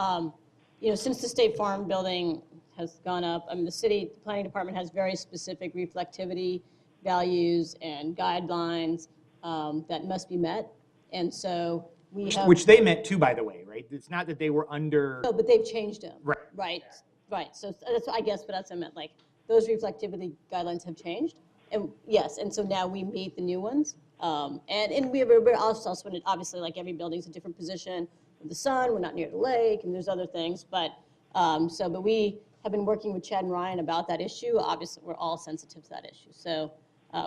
You know, since the State Farm building has gone up, I mean, the city planning department has very specific reflectivity values and guidelines that must be met. And so we have... Which they met too, by the way, right? It's not that they were under... No, but they've changed them. Right. Right. So that's, I guess, but that's what I meant. Like, those reflectivity guidelines have changed. And yes, and so now we meet the new ones. And we're also, obviously, like every building's a different position of the sun, we're not near the lake, and there's other things, but we have been working with Chad and Ryan about that issue. Obviously, we're all sensitive to that issue. So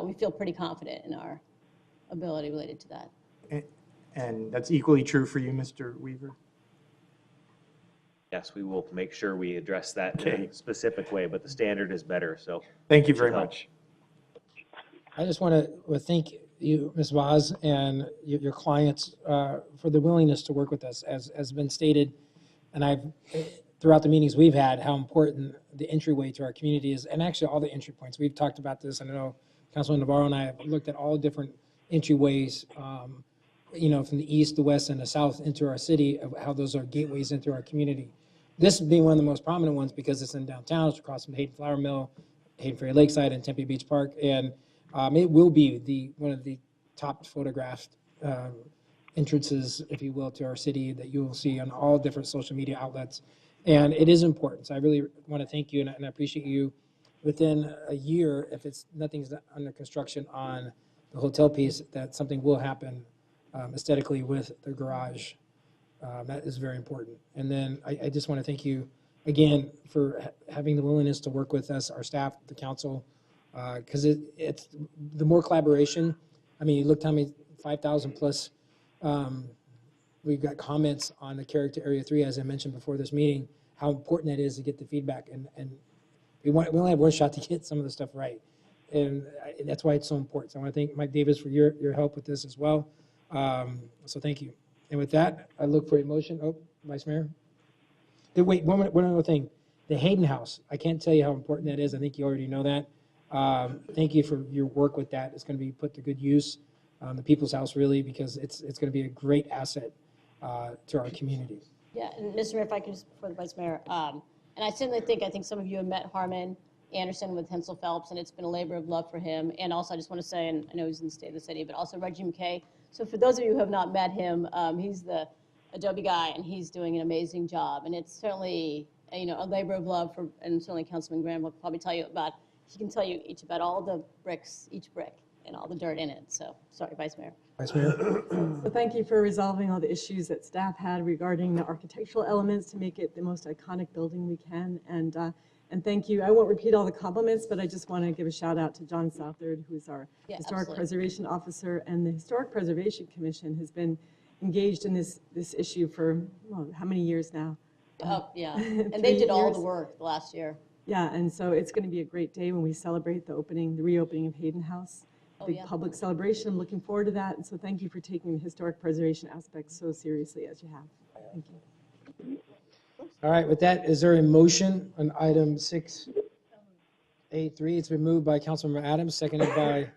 we feel pretty confident in our ability related to that. And that's equally true for you, Mr. Weaver? Yes, we will make sure we address that in a specific way, but the standard is better, so. Thank you very Should help. much. I just want to thank you, Ms. Vaz, and your clients for the willingness to work with us, as has been stated. And throughout the meetings we've had, how important the entryway to our community is, and actually all the entry points. We've talked about this. I know Councilman Navarro and I have looked at all different entryways, from the east, the west, and the south into our city, of how those are gateways into our community. This being one of the most prominent ones because it's in downtown, it's across from Hayden Flour Mill, Hayden Ferry Lakeside, and Tempe Beach Park, and it will be one of the top photographed entrances, if you will, to our city that you will see on all different social media outlets. And it is important. So I really want to thank you, and I appreciate you. Within a year, if nothing's under construction on the hotel piece, that something will happen aesthetically with the garage. That is very important. And then I just want to thank you again for having the willingness to work with us, our staff, the council, because it's the more collaboration. I mean, you looked how many 5,000 plus. We've got comments on the character area 3, as I mentioned before this meeting, how important that is to get the feedback. And we only have one shot to get some of the stuff right. And that's why it's so important. So I want to thank Mike Davis for your help with this as well. So thank you. And with that, I look for a motion. Oh, Vice Mayor. Wait, one other thing. The Hayden House. I can't tell you how important that is. I think you already know that. Thank you for your work with that. It's going to be put to good use. The People's House, really, because it's going to be a great asset to our community. Yeah, and Mr. Mayor, if I could just, before the Vice Mayor, and I certainly think some of you have met Harmon Anderson with Hensel Phelps, and it's been a labor of love for him. And also, I just want to say, and I know he's in the State of the City, but also Reggie McKay. So for those of you who have not met him, he's the Adobe guy, and he's doing an amazing job. And it's certainly, a labor of love for, and certainly Councilman Graham will probably tell you about, he can tell you about all the bricks, each brick, and all the dirt in it. So, sorry, Vice Mayor. Vice Mayor. So thank you for resolving all the issues that staff had regarding the architectural elements to make it the most iconic building we can. And thank you. I won't repeat all the compliments, but I just want to give a shout out to John Southard, who's our Historic Preservation Officer, and the Historic Preservation Commission has been engaged in this issue for, how many years now? Oh, yeah. And they did all the work last year. Yeah, and so it's going to be a great day when we celebrate the reopening of Hayden House. Big public celebration. I'm looking forward to that. And so thank you for taking the historic preservation aspect so seriously as you have. Thank you. All right, with that, is there a motion on item 6A3? It's been moved by Councilmember Adams, seconded by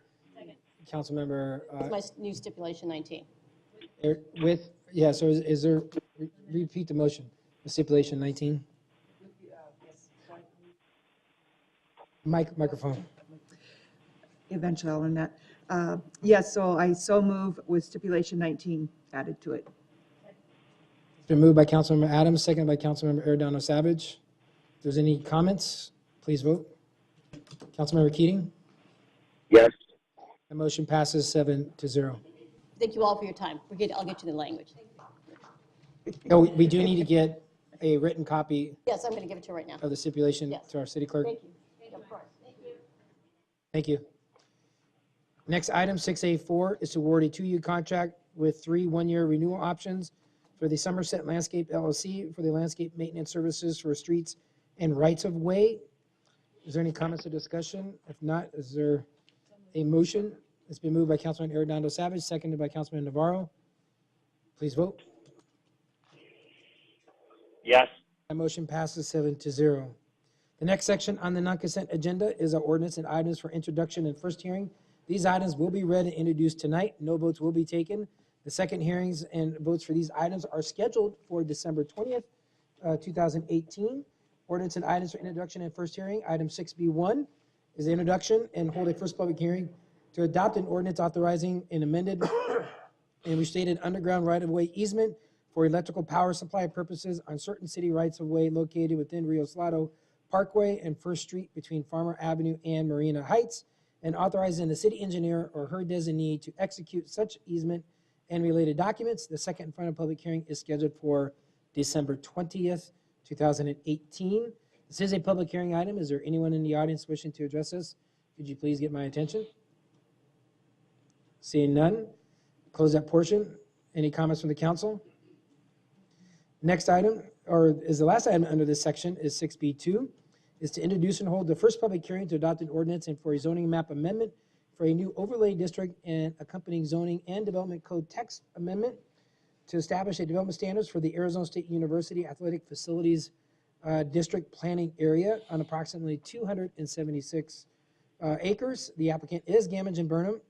Councilmember. It's my new stipulation 19. So is there, repeat the motion, the stipulation 19? Microphone. Eventually, I'll learn that. Yes, so I move with stipulation 19 added to it. It's been moved by Councilmember Adams, seconded by Councilmember Arredondo Savage. If there's any comments, please vote. Councilmember Keating? Yes. The motion passes 7-0. Thank you all for your time. I'll get you the language. Oh, we do need to get a written copy Yes, I'm going to give it to you right now. of the stipulation to our city clerk. Thank you. Of course. Thank you. Next item, 6A4, is to award a 2-year contract with 3 one-year renewal options for the Somerset Landscape LLC for the landscape maintenance services for streets and rights-of-way. Is there any comments or discussion? If not, is there a motion? It's been moved by Councilman Arredondo Savage, seconded by Councilman Navarro. Please vote. Yes. That motion passes 7-0. The next section on the non-consent agenda is our ordinance and items for introduction and first hearing. These items will be read and introduced tonight. No votes will be taken. The second hearings and votes for these items are scheduled for December 20th, 2018. Ordinance and items for introduction and first hearing. Item 6B1 is the introduction and hold a first public hearing to adopt an ordinance authorizing an amended and restated underground right-of-way easement for electrical power supply purposes on certain city rights-of-way located within Rio Salado Parkway and First Street between Farmer Avenue and Marina Heights, and authorizing the city engineer or her designee to execute such easement and related documents. The second and final public hearing is scheduled for December 20th, 2018. This is a public hearing item. Is there anyone in the audience wishing to address this? Could you please get my attention? Seeing none, close that portion. Any comments from the council? Next item, or is the last item under this section, is 6B2, is to introduce and hold the first public hearing to adopt an ordinance and for a zoning map amendment for a new overlay district and accompanying zoning and development code text amendment to establish a development standards for the Arizona State University Athletic Facilities District Planning Area on approximately 276 acres. The applicant is Gamage and Burnham.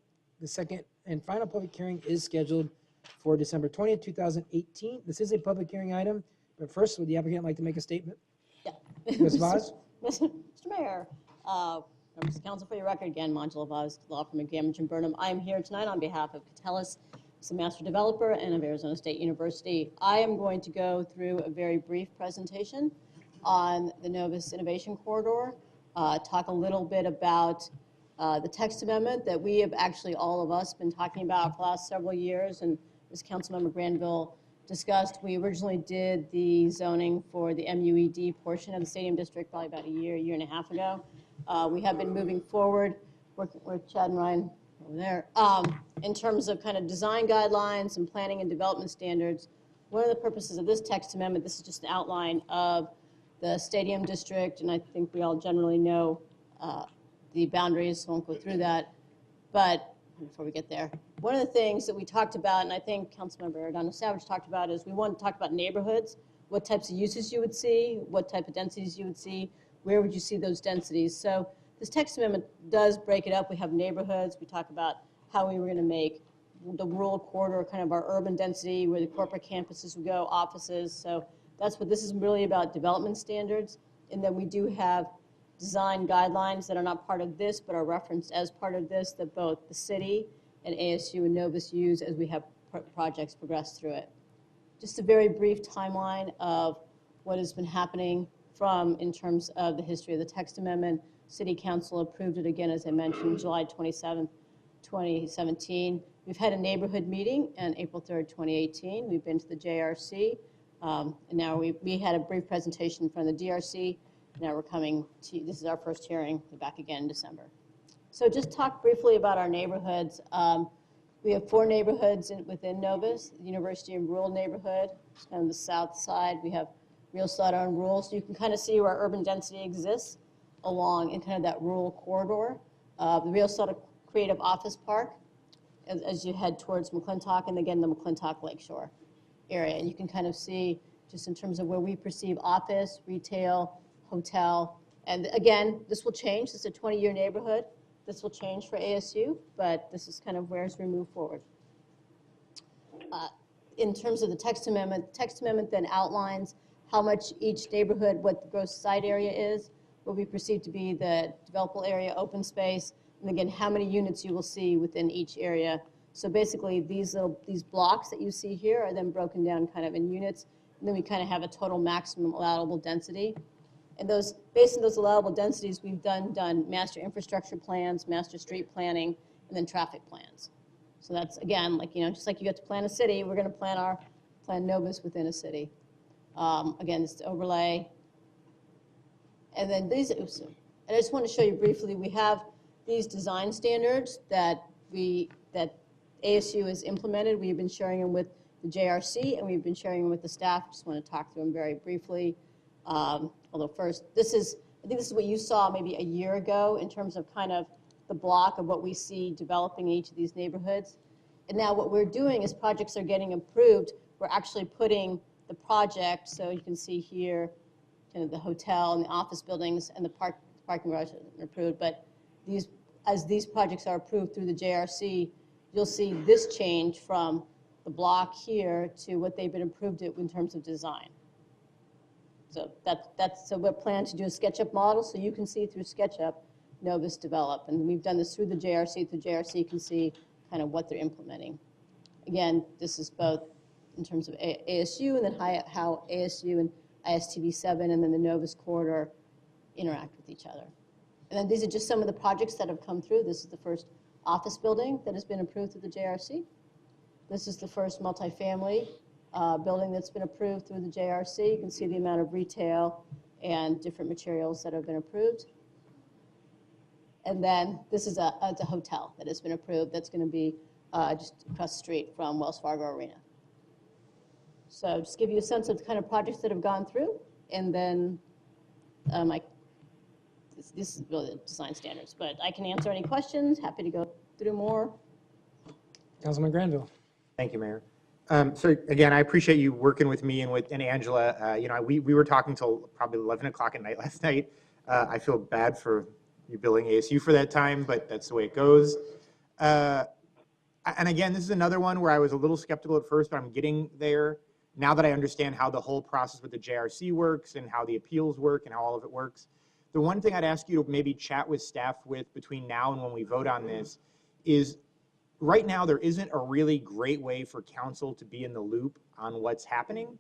The second and final public hearing is scheduled for December 20th, 2018. This is a public hearing item, but first, would the applicant like to make a statement? Yeah. Ms. Vaz? Mr. Mayor, members of council, for your record, again, Angela Vaz, law firm of Gamage and Burnham. I am here tonight on behalf of Catellus, who's a master developer, and of Arizona State University. I am going to go through a very brief presentation on the Novus Innovation Corridor, talk a little bit about the text amendment that we have actually, all of us, been talking about for the last several years, and as Councilmember Granville discussed, we originally did the zoning for the MUED portion of the Stadium District probably about a year and a half ago. We have been moving forward, working with Chad and Ryan over there, in terms of kind of design guidelines and planning and development standards. One of the purposes of this text amendment, this is just an outline of the Stadium District, and I think we all generally know the boundaries, so I won't go through that. But before we get there, one of the things that we talked about, and I think Councilmember Donna Savage talked about, is we want to talk about neighborhoods, what types of uses you would see, what type of densities you would see, where would you see those densities. So this text amendment does break it up. We have neighborhoods. We talk about how we were going to make the rural corridor kind of our urban density, where the corporate campuses would go, offices. So that's what this is really about, development standards. And then we do have design guidelines that are not part of this, but are referenced as part of this, that both the city and ASU and Novus use as we have projects progress through it. Just a very brief timeline of what has been happening in terms of the history of the text amendment. City Council approved it again, as I mentioned, July 27th, 2017. We've had a neighborhood meeting on April 3rd, 2018. We've been to the JRC, and now we had a brief presentation in front of the DRC. Now we're coming to, this is our first hearing, we're back again in December. So just talk briefly about our neighborhoods. We have 4 neighborhoods within Novus, the University and Rural neighborhood, on the south side. We have Real Slaughter and Rural, so you can kind of see where urban density exists along in kind of that rural corridor. The Real Slaughter Creative Office Park, as you head towards McClintock, and again, the McClintock Lakeshore area. And you can kind of see just in terms of where we perceive office, retail, hotel. And again, this will change. This is a 20-year neighborhood. This will change for ASU, but this is kind of where as we move forward. In terms of the text amendment then outlines how much each neighborhood, what the gross site area is, what we perceive to be the developable area, open space, and again, how many units you will see within each area. So basically, these blocks that you see here are then broken down kind of in units, and then we kind of have a total maximum allowable density. And those, based on those allowable densities, we've done master infrastructure plans, master street planning, and then traffic plans. So that's, again, like, you know, just like you get to plan a city, we're going to plan Novus within a city. Again, it's the overlay. And then these, and I just want to show you briefly, we have these design standards that ASU has implemented. We've been sharing them with the JRC, and we've been sharing them with the staff. Just want to talk through them very briefly. Although first, I think this is what you saw maybe a year ago in terms of kind of the block of what we see developing in each of these neighborhoods. And now what we're doing is projects are getting approved. We're actually putting the project, so you can see here, kind of the hotel and the office buildings and the parking garage are approved. But as these projects are approved through the JRC, you'll see this change from the block here to what they've been approved in terms of design. So so we're planning to do a SketchUp model, so you can see through SketchUp Novus develop. And we've done this through the JRC. Through JRC, you can see kind of what they're implementing. Again, this is both in terms of ASU and then how ASU and ISTV 7 and then the Novus corridor interact with each other. And then these are just some of the projects that have come through. This is the first office building that has been approved through the JRC. This is the first multifamily building that's been approved through the JRC. You can see the amount of retail and different materials that have been approved. And then this is a hotel that has been approved that's going to be just across the street from Wells Fargo Arena. So just give you a sense of the kind of projects that have gone through. And then this is really the design standards, but I can answer any questions. Happy to go through more. Councilman Granville. Thank you, Mayor. So again, I appreciate you working with me and Angela. You know, we were talking till probably 11 o'clock at night last night. I feel bad for you billing ASU for that time, but that's the way it goes. And again, this is another one where I was a little skeptical at first, but I'm getting there now that I understand how the whole process with the JRC works and how the appeals work and how all of it works. The one thing I'd ask you to maybe chat with staff with between now and when we vote on this is, right now there isn't a really great way for council to be in the loop on what's happening.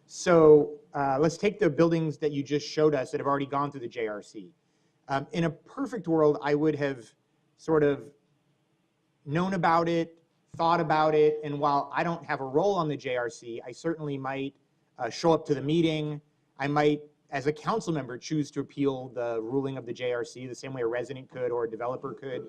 So let's take the buildings that you just showed us that have already gone through the JRC. In a perfect world, I would have sort of known about it, thought about it, and while I don't have a role on the JRC, I certainly might show up to the meeting. I might, as a council member, choose to appeal the ruling of the JRC the same way a resident could or a developer could.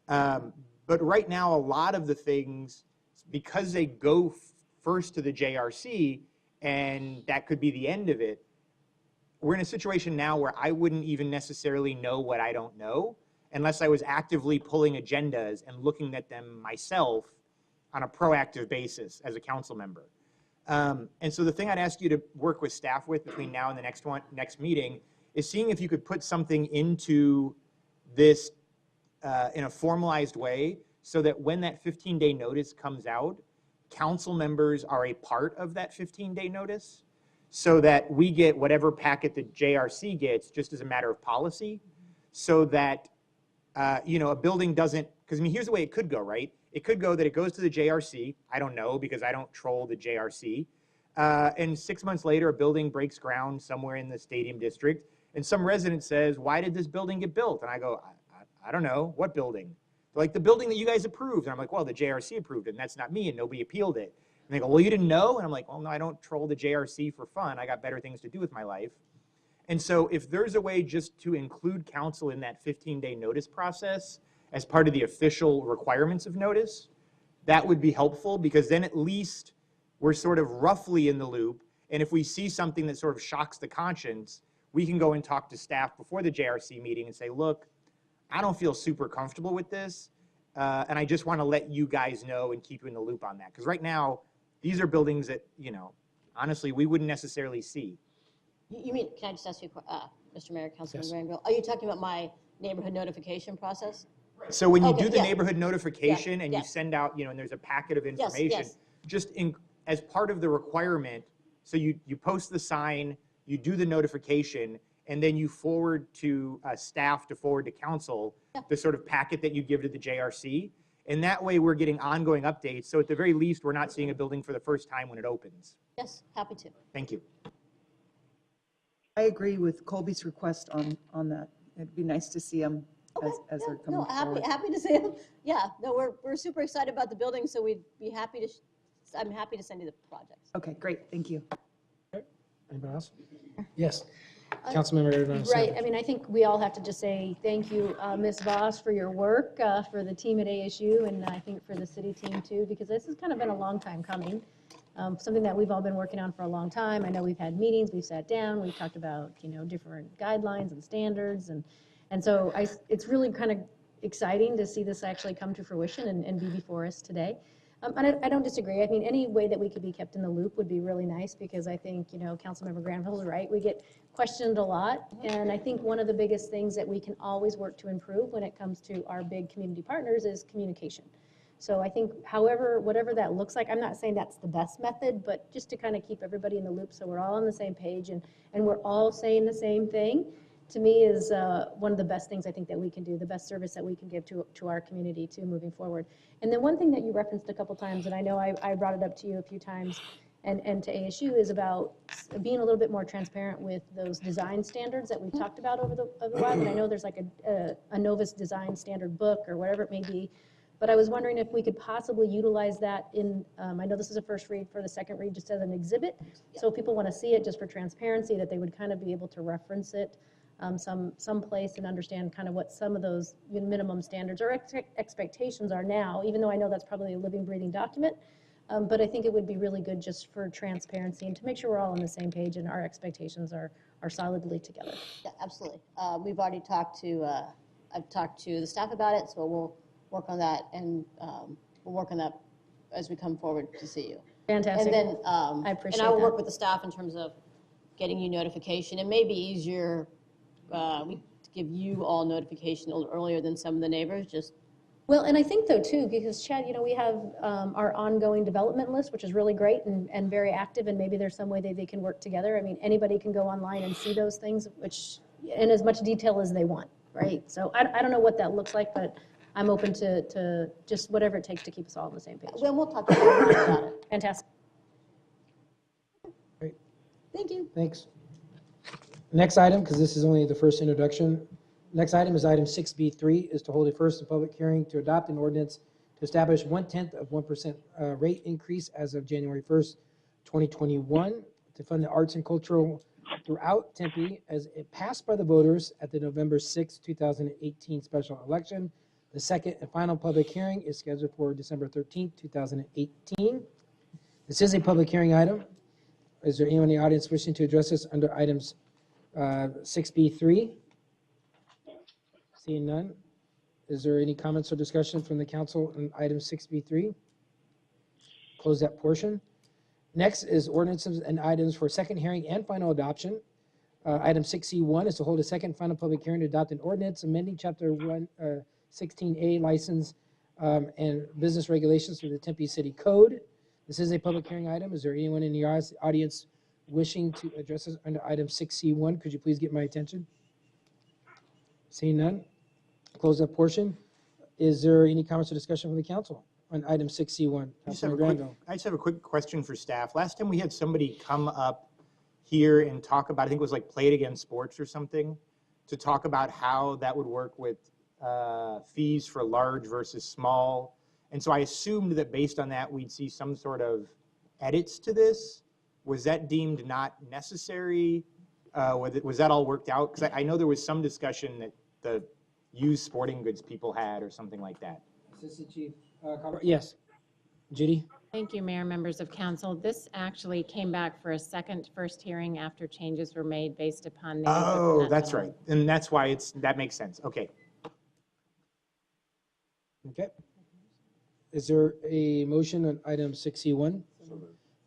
But right now, a lot of the things, because they go first to the JRC, and that could be the end of it, we're in a situation now where I wouldn't even necessarily know what I don't know unless I was actively pulling agendas and looking at them myself on a proactive basis as a council member. And so the thing I'd ask you to work with staff with between now and the next meeting is seeing if you could put something into this in a formalized way so that when that 15-day notice comes out, council members are a part of that 15-day notice so that we get whatever packet the JRC gets just as a matter of policy so that, you know, a building doesn't, because I mean, here's the way it could go, right? It could go that it goes to the JRC. I don't know because I don't troll the JRC. And 6 months later, a building breaks ground somewhere in the stadium district. And some resident says, why did this building get built? And I go, I don't know. What building? They're like, the building that you guys approved. And I'm like, well, the JRC approved it, and that's not me, and nobody appealed it. And they go, well, you didn't know? And I'm like, well, no, I don't troll the JRC for fun. I got better things to do with my life. And so if there's a way just to include council in that 15-day notice process as part of the official requirements of notice, that would be helpful because then at least we're sort of roughly in the loop. And if we see something that sort of shocks the conscience, we can go and talk to staff before the JRC meeting and say, look, I don't feel super comfortable with this. And I just want to let you guys know and keep you in the loop on that. Because right now, these are buildings that, you know, honestly, we wouldn't necessarily see. You mean, can I just ask you, Mr. Mayor, Councilman Yes. Granville, are you talking about my neighborhood notification process? So when you Okay, do the yeah. neighborhood notification and you yes. send out, you know, and there's a packet of information, yes. just as part of the requirement, so you post the sign, you do the notification, and then you forward to staff to forward to council the sort of packet that you give to the JRC. And that way we're getting ongoing updates. So at the very least, we're not seeing a building for the first time when it opens. Yes, happy to. Thank you. I agree with Colby's request on that. It'd be nice to see them as they're coming No, forward. happy to see him. Yeah, no, we're super excited about the building, so we'd be happy to, I'm happy to send you the projects. Okay, great, thank you. Anybody else? Yes. Councilmember Arizona. Right, I mean, I think we all have to just say thank you, Ms. Voss, for your work, for the team at ASU, and I think for the city team too, because this has kind of been a long time coming. Something that we've all been working on for a long time. I know we've had meetings, we've sat down, we've talked about, you know, different guidelines and standards, and so it's really kind of exciting to see this actually come to fruition and be before us today. And I don't disagree. I mean, any way that we could be kept in the loop would be really nice because I think, you know, Councilmember Granville's right. We get questioned a lot. And I think one of the biggest things that we can always work to improve when it comes to our big community partners is communication. So I think whatever that looks like, I'm not saying that's the best method, but just to kind of keep everybody in the loop so we're all on the same page and we're all saying the same thing, to me is one of the best things I think that we can do, the best service that we can give to our community too moving forward. And then one thing that you referenced a couple times, and I know I brought it up to you a few times, and to ASU is about being a little bit more transparent with those design standards that we've talked about over the while. And I know there's like a Novus design standard book or whatever it may be. But I was wondering if we could possibly utilize that in, I know this is a first read, for the second read, just as an exhibit. So if people want to see it just for transparency, that they would kind of be able to reference it someplace and understand kind of what some of those minimum standards or expectations are now, even though I know that's probably a living, breathing document. But I think it would be really good just for transparency and to make sure we're all on the same page and our expectations are solidly together. Yeah, absolutely. We've already talked to, I've talked to the staff about it, so we'll work on that, and we'll work on that as we come forward to see you. Fantastic. And then, I appreciate and I will that. work with the staff in terms of getting you notification. It may be easier, we give you all notification a little earlier than some of the neighbors, just. Well, and I think though too, because Chad, we have our ongoing development list, which is really great and very active, and maybe there's some way they can work together. I mean, anybody can go online and see those things, which, in as much detail as they want, right? So I don't know what that looks like, but I'm open to just whatever it takes to keep us all on the same page. Well, we'll talk to you about it. Fantastic. Great. Thank you. Thanks. Next item, because this is only the first introduction. Next item is item 6B3, is to hold a first and public hearing to adopt an ordinance to establish 1/10% rate increase as of January 1st, 2021, to fund the arts and cultural throughout Tempe as it passed by the voters at the November 6, 2018 special election. The second and final public hearing is scheduled for December 13th, 2018. This is a public hearing item. Is there anyone in the audience wishing to address this under items 6B3? Seeing none. Is there any comments or discussion from the council on item 6B3? Close that portion. Next is ordinances and items for second hearing and final adoption. Item 6C1 is to hold a second final public hearing to adopt an ordinance amending Chapter 116A license and business regulations for the Tempe City Code. This is a public hearing item. Is there anyone in the audience wishing to address this under item 6C1? Could you please get my attention? Seeing none. Close that portion. Is there any comments or discussion from the council on item 6C1? I just have Councilman a quick, Granville. I just have a quick question for staff. Last time we had somebody come up here and talk about, I think it was like Play It Again Sports or something, to talk about how that would work with fees for large versus small. And so I assumed that based on that, we'd see some sort of edits to this. Was that deemed not necessary? Was that all worked out? Because I know there was some discussion that the used sporting goods people had or something like that. Assistant Chief. Yes. Judy? Thank you, Mayor, members of council. This actually came back for a first hearing after changes were made based upon. Oh, that's right. And that's why that makes sense. Okay. Okay. Is there a motion on item 6C1?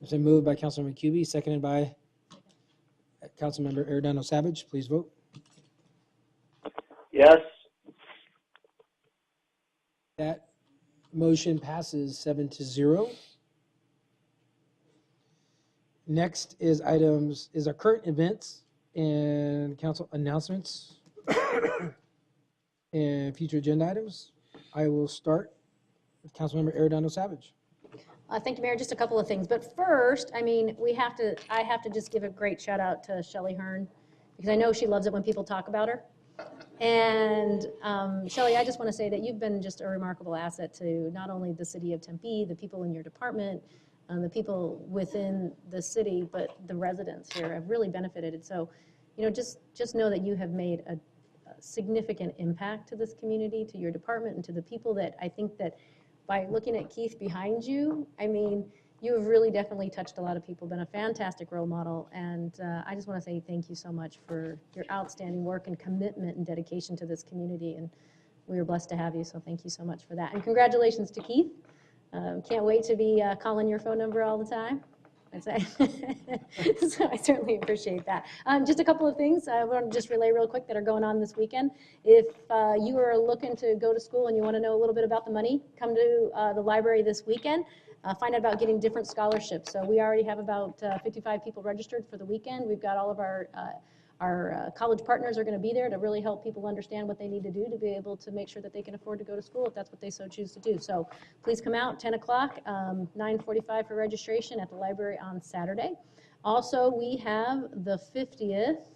It's been moved by Councilmember Cubie, seconded by Councilmember Arredondo Savage. Please vote. Yes. That motion passes 7-0. Next is our current events and council announcements and future agenda items. I will start with Councilmember Arredondo Savage. Thank you, Mayor. Just a couple of things. But first, I mean, I have to just give a great shout out to Shelley Hearn, because I know she loves it when people talk about her. And Shelley, I just want to say that you've been just a remarkable asset to not only the city of Tempe, the people in your department, the people within the city, but the residents here have really benefited. And so, just know that you have made a significant impact to this community, to your department, and to the people that I think that by looking at Keith behind you, I mean, you have really definitely touched a lot of people, been a fantastic role model, and I just want to say thank you so much for your outstanding work and commitment and dedication to this community, and we were blessed to have you, so thank you so much for that. And congratulations to Keith. Can't wait to be calling your phone number all the time. So I certainly appreciate that. Just a couple of things I want to just relay real quick that are going on this weekend. If you are looking to go to school and you want to know a little bit about the money, come to the library this weekend. Find out about getting different scholarships. So we already have about 55 people registered for the weekend. We've got all of our college partners are going to be there to really help people understand what they need to do to be able to make sure that they can afford to go to school if that's what they so choose to do. So please come out, 10 o'clock, 9:45 for registration at the library on Saturday. Also, we have the 50th.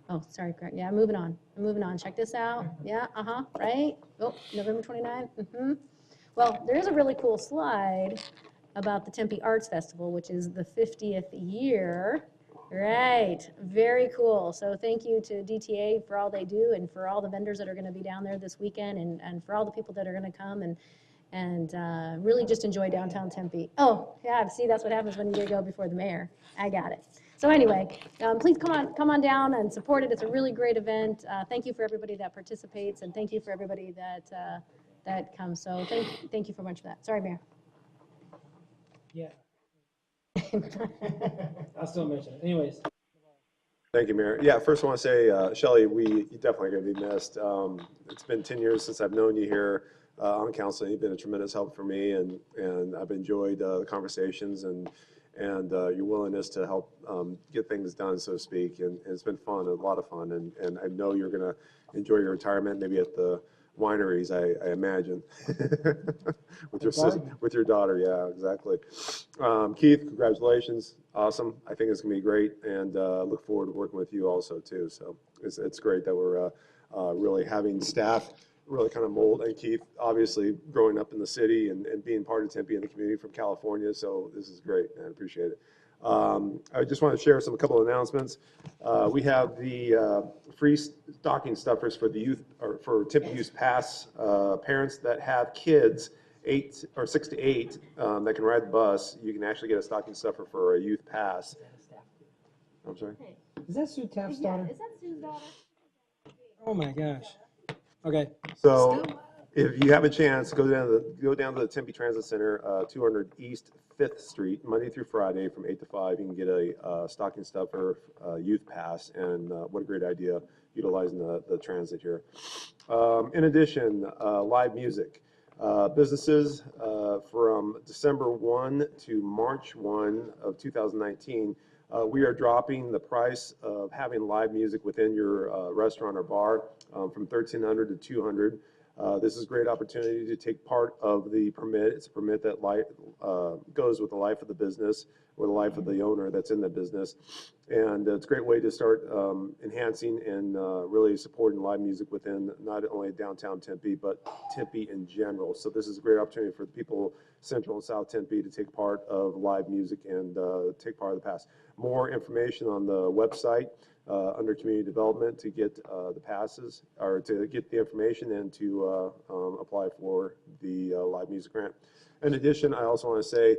Oh, sorry, Greg. Yeah, I'm moving on. Check this out. Yeah, right? Oh, November 29th. Well, there is a really cool slide about the Tempe Arts Festival, which is the 50th year. Right, very cool. So thank you to DTA for all they do and for all the vendors that are going to be down there this weekend and for all the people that are going to come and really just enjoy downtown Tempe. Oh, yeah, see, that's what happens when you go before the mayor. I got it. So anyway, please come on down and support it. It's a really great event. Thank you for everybody that participates and thank you for everybody that comes. So thank you so much for that. Sorry, Mayor. Yeah. I'll still mention it. Anyways. Thank you, Mayor. Yeah, first I want to say, Shelley, you definitely going to be missed. It's been 10 years since I've known you here on council. You've been a tremendous help for me, and I've enjoyed the conversations and your willingness to help get things done, so to speak. And it's been fun, a lot of fun. And I know you're going to enjoy your retirement, maybe at the wineries, I imagine, with your daughter. Yeah, exactly. Keith, congratulations. Awesome. I think it's gonna be great, and look forward to working with you also too. So it's great that we're really having staff really kind of mold. And Keith, obviously growing up in the city and being part of Tempe and the community from California. So this is great, and I appreciate it. I just want to share a couple of announcements. We have the free stocking stuffers for the youth, or for Tempe Youth Pass parents that have kids 6 to 8 that can ride the bus. You can actually get a stocking stuffer for a youth pass. I'm sorry? Is that Sue Taft's daughter? Is that Sue's daughter? Oh my gosh. Okay. So if you have a chance, go down to the Tempe Transit Center, 200 East 5th Street, Monday through Friday from 8 to 5. You can get a stocking stuffer youth pass, and what a great idea utilizing the transit here. In addition, live music. Businesses from December 1 to March 1 of 2019, we are dropping the price of having live music within your restaurant or bar from $1,300 to $200. This is a great opportunity to take part of the permit. It's a permit that goes with the life of the business or the life of the owner that's in the business. And it's a great way to start enhancing and really supporting live music within not only downtown Tempe, but Tempe in general. So this is a great opportunity for people Central and South Tempe to take part of live music and take part of the pass. More information on the website under community development to get the passes, or to get the information and to apply for the live music grant. In addition, I also want to say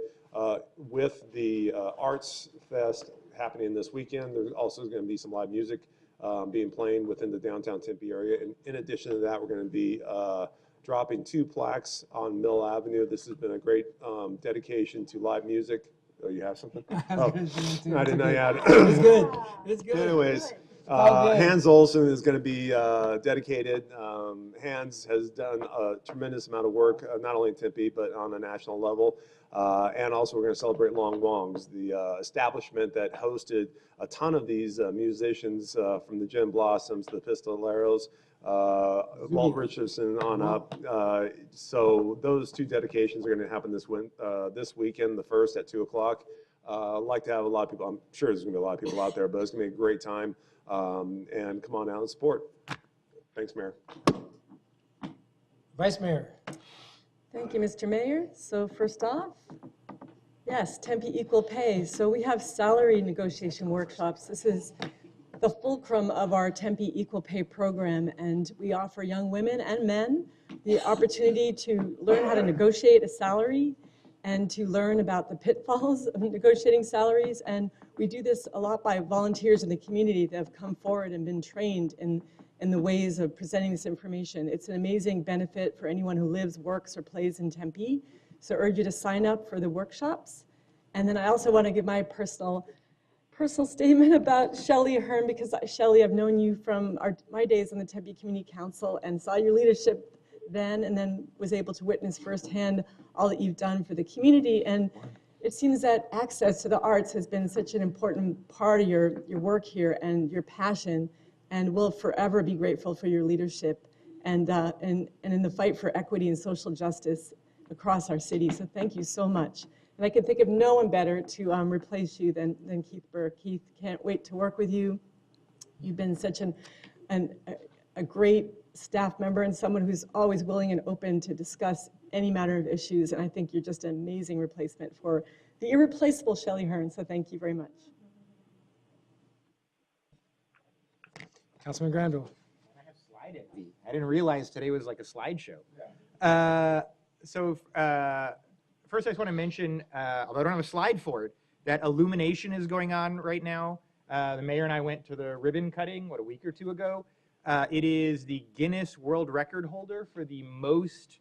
with the Arts Fest happening this weekend, there's also going to be some live music being played within the downtown Tempe area. And in addition to that, we're going to be dropping 2 plaques on Mill Avenue. This has been a great dedication to live music. Oh, you have something? Oh, I didn't know you had it. It's good. It's good. Anyways, good. Hans Olsen is going to be dedicated. Hans has done a tremendous amount of work, not only in Tempe, but on a national level. And also we're going to celebrate Long Wongs, the establishment that hosted a ton of these musicians from the Gin Blossoms, the Pistoleros, Walt Richardson on up. So those 2 dedications are going to happen this weekend, the first at 2 o'clock. I'd like to have a lot of people. I'm sure there's going to be a lot of people out there, but it's going to be a great time. And come on out and support. Thanks, Mayor. Vice Mayor. Thank you, Mr. Mayor. So first off, yes, Tempe Equal Pay. So we have salary negotiation workshops. This is the fulcrum of our Tempe Equal Pay program, and we offer young women and men the opportunity to learn how to negotiate a salary and to learn about the pitfalls of negotiating salaries. And we do this a lot by volunteers in the community that have come forward and been trained in the ways of presenting this information. It's an amazing benefit for anyone who lives, works, or plays in Tempe. So I urge you to sign up for the workshops. And then I also want to give my personal statement about Shelley Hearn, because Shelley, I've known you from my days on the Tempe Community Council and saw your leadership then, and then was able to witness firsthand all that you've done for the community. And it seems that access to the arts has been such an important part of your work here and your passion, and we'll forever be grateful for your leadership and in the fight for equity and social justice across our city. So thank you so much. And I can think of no one better to replace you than Keith Burke. Keith, can't wait to work with you. You've been such a great staff member and someone who's always willing and open to discuss any matter of issues. And I think you're just an amazing replacement for the irreplaceable Shelley Hearn. So thank you very much. Councilman Granville. I have slide envy. I didn't realize today was like a slideshow. First I just want to mention, although I don't have a slide for it, that illumination is going on right now. The mayor and I went to the ribbon cutting, a week or two ago. It is the Guinness World Record holder for the most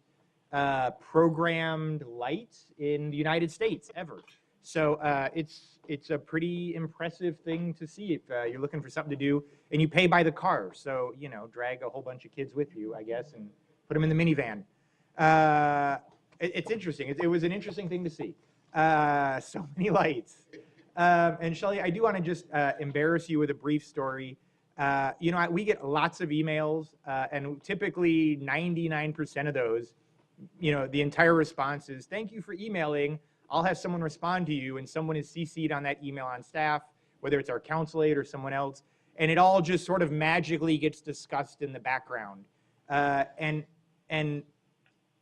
programmed light in the United States ever. So it's a pretty impressive thing to see if you're looking for something to do, and you pay by the car. So, you know, drag a whole bunch of kids with you, I guess, and put them in the minivan. It's interesting. It was an interesting thing to see. So many lights. And Shelley, I do want to just embarrass you with a brief story. You know, we get lots of emails, and typically 99% of those, you know, the entire response is, thank you for emailing. I'll have someone respond to you, and someone is CC'd on that email on staff, whether it's our council aide or someone else, and it all just sort of magically gets discussed in the background. And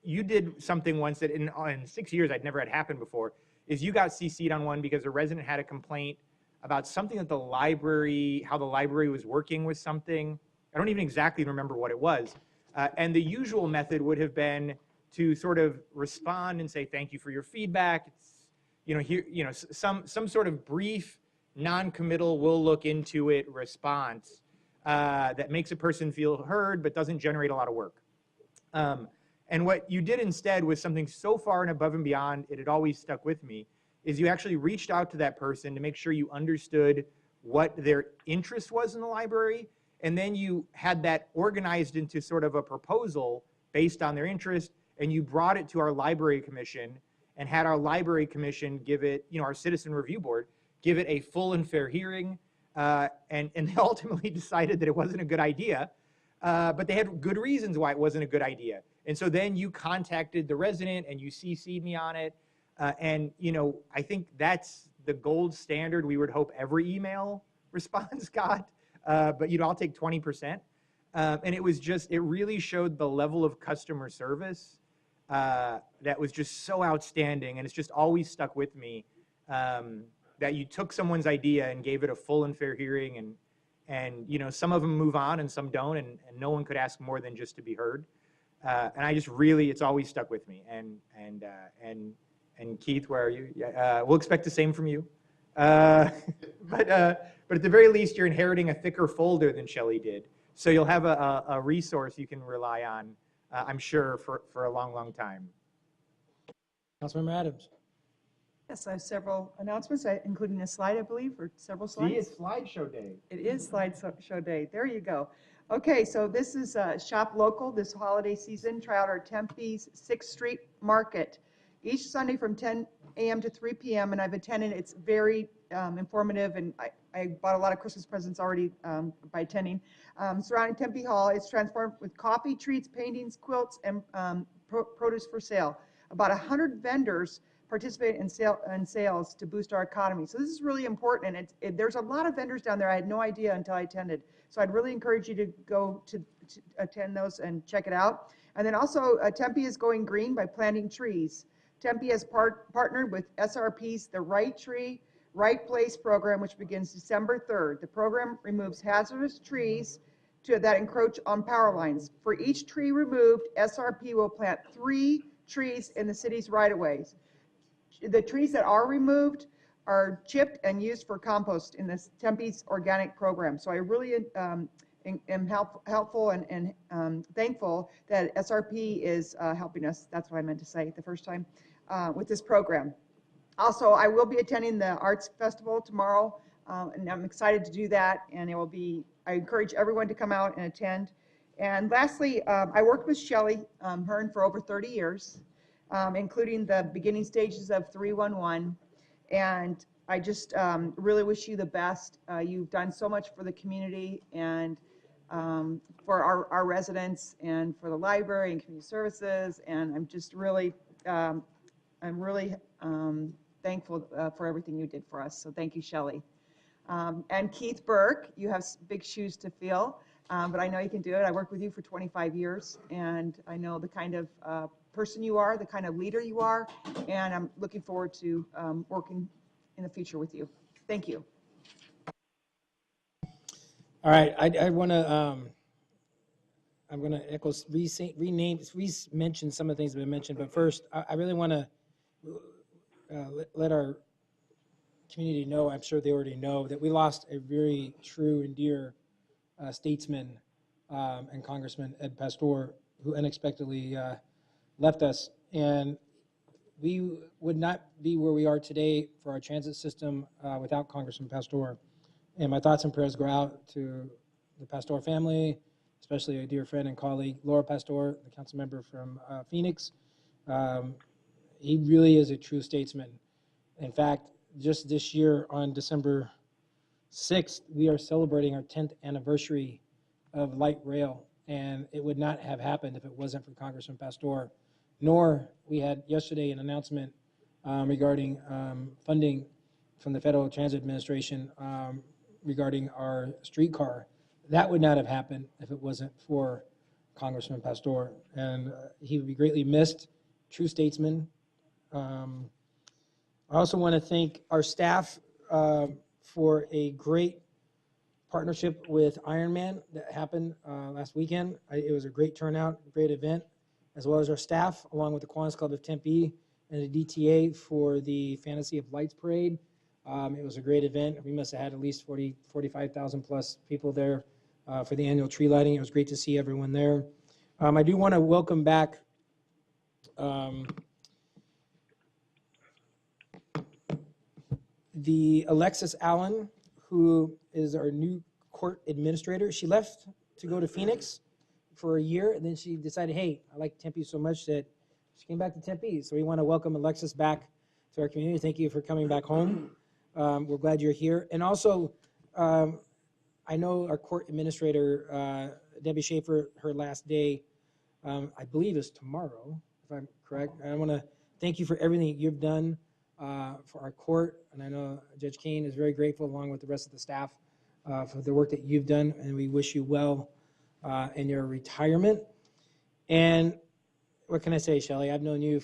you did something once that in 6 years I'd never had happen before, is you got CC'd on one because a resident had a complaint about something that the library, how the library was working with something. I don't even exactly remember what it was. And the usual method would have been to sort of respond and say, thank you for your feedback. It's, you know, here, you know, some sort of brief, non-committal, we'll look into it response that makes a person feel heard but doesn't generate a lot of work. And what you did instead was something so far and above and beyond, it had always stuck with me, is you actually reached out to that person to make sure you understood what their interest was in the library, and then you had that organized into sort of a proposal based on their interest, and you brought it to our library commission and had our library commission give it, you know, our citizen review board, give it a full and fair hearing, and they ultimately decided that it wasn't a good idea, but they had good reasons why it wasn't a good idea. And so then you contacted the resident and you CC'd me on it. And, you know, I think that's the gold standard we would hope every email response got. But, you know, I'll take 20%. And it was just, it really showed the level of customer service that was just so outstanding. And it's just always stuck with me that you took someone's idea and gave it a full and fair hearing. And you know, some of them move on and some don't. And no one could ask more than just to be heard. And I just really, it's always stuck with me. And Keith, where are you? We'll expect the same from you. But at the very least, you're inheriting a thicker folder than Shelley did. So you'll have a resource you can rely on, I'm sure, for a long, long time. Councilmember Adams. Yes, I have several announcements, including a slide, I believe, or several slides. See, it's slideshow day. It is slideshow day. There you go. Okay, so this is Shop Local this holiday season. Try out our Tempe's 6th Street Market each Sunday from 10 a.m. to 3 p.m. And I've attended. It's very informative, and I bought a lot of Christmas presents already by attending. Surrounding Tempe Hall, it's transformed with coffee, treats, paintings, quilts, and produce for sale. About 100 vendors participate in sales to boost our economy. So this is really important, and there's a lot of vendors down there. I had no idea until I attended. So I'd really encourage you to go to attend those and check it out. And then also, Tempe is going green by planting trees. Tempe has partnered with SRP's The Right Tree, Right Place program, which begins December 3rd. The program removes hazardous trees that encroach on power lines. For each tree removed, SRP will plant 3 trees in the city's right-of-ways. The trees that are removed are chipped and used for compost in this Tempe's organic program. So I really am helpful and thankful that SRP is helping us. That's what I meant to say the first time with this program. Also, I will be attending the Arts Festival tomorrow, and I'm excited to do that. And it will be, I encourage everyone to come out and attend. And lastly, I worked with Shelley Hearn for over 30 years, including the beginning stages of 311. And I just really wish you the best. You've done so much for the community and for our residents and for the library and community services. And I'm just really, I'm really thankful for everything you did for us. So thank you, Shelley. And Keith Burke, you have big shoes to fill, but I know you can do it. I worked with you for 25 years, and I know the kind of person you are, the kind of leader you are, and I'm looking forward to working in the future with you. Thank you. All right, I want to, I'm going to echo, mention some of the things that have been mentioned, but first, I really want to let our community know, I'm sure they already know, that we lost a very true and dear statesman and Congressman Ed Pastor, who unexpectedly left us. And we would not be where we are today for our transit system without Congressman Pastor. And my thoughts and prayers go out to the Pastor family, especially a dear friend and colleague, Laura Pastor, the council member from Phoenix. He really is a true statesman. In fact, just this year on December 6th, we are celebrating our 10th anniversary of light rail, and it would not have happened if it wasn't for Congressman Pastor. Nor we had yesterday an announcement regarding funding from the Federal Transit Administration regarding our streetcar. That would not have happened if it wasn't for Congressman Pastor, and he would be greatly missed, true statesman. I also want to thank our staff for a great partnership with Ironman that happened last weekend. It was a great turnout, great event, as well as our staff, along with the Kiwanis Club of Tempe and the DTA for the Fantasy of Lights Parade. It was a great event. We must have had at least 45,000 plus people there for the annual tree lighting. It was great to see everyone there. I do want to welcome back the Alexis Allen, who is our new court administrator. She left to go to Phoenix for a year, and then she decided, hey, I like Tempe so much that she came back to Tempe. So we want to welcome Alexis back to our community. Thank you for coming back home. We're glad you're here. And also, I know our court administrator, Debbie Schaefer, her last day, I believe is tomorrow, if I'm correct. I want to thank you for everything you've done for our court. And I know Judge Kane is very grateful, along with the rest of the staff, for the work that you've done. And we wish you well in your retirement. And what can I say, Shelley? I've known you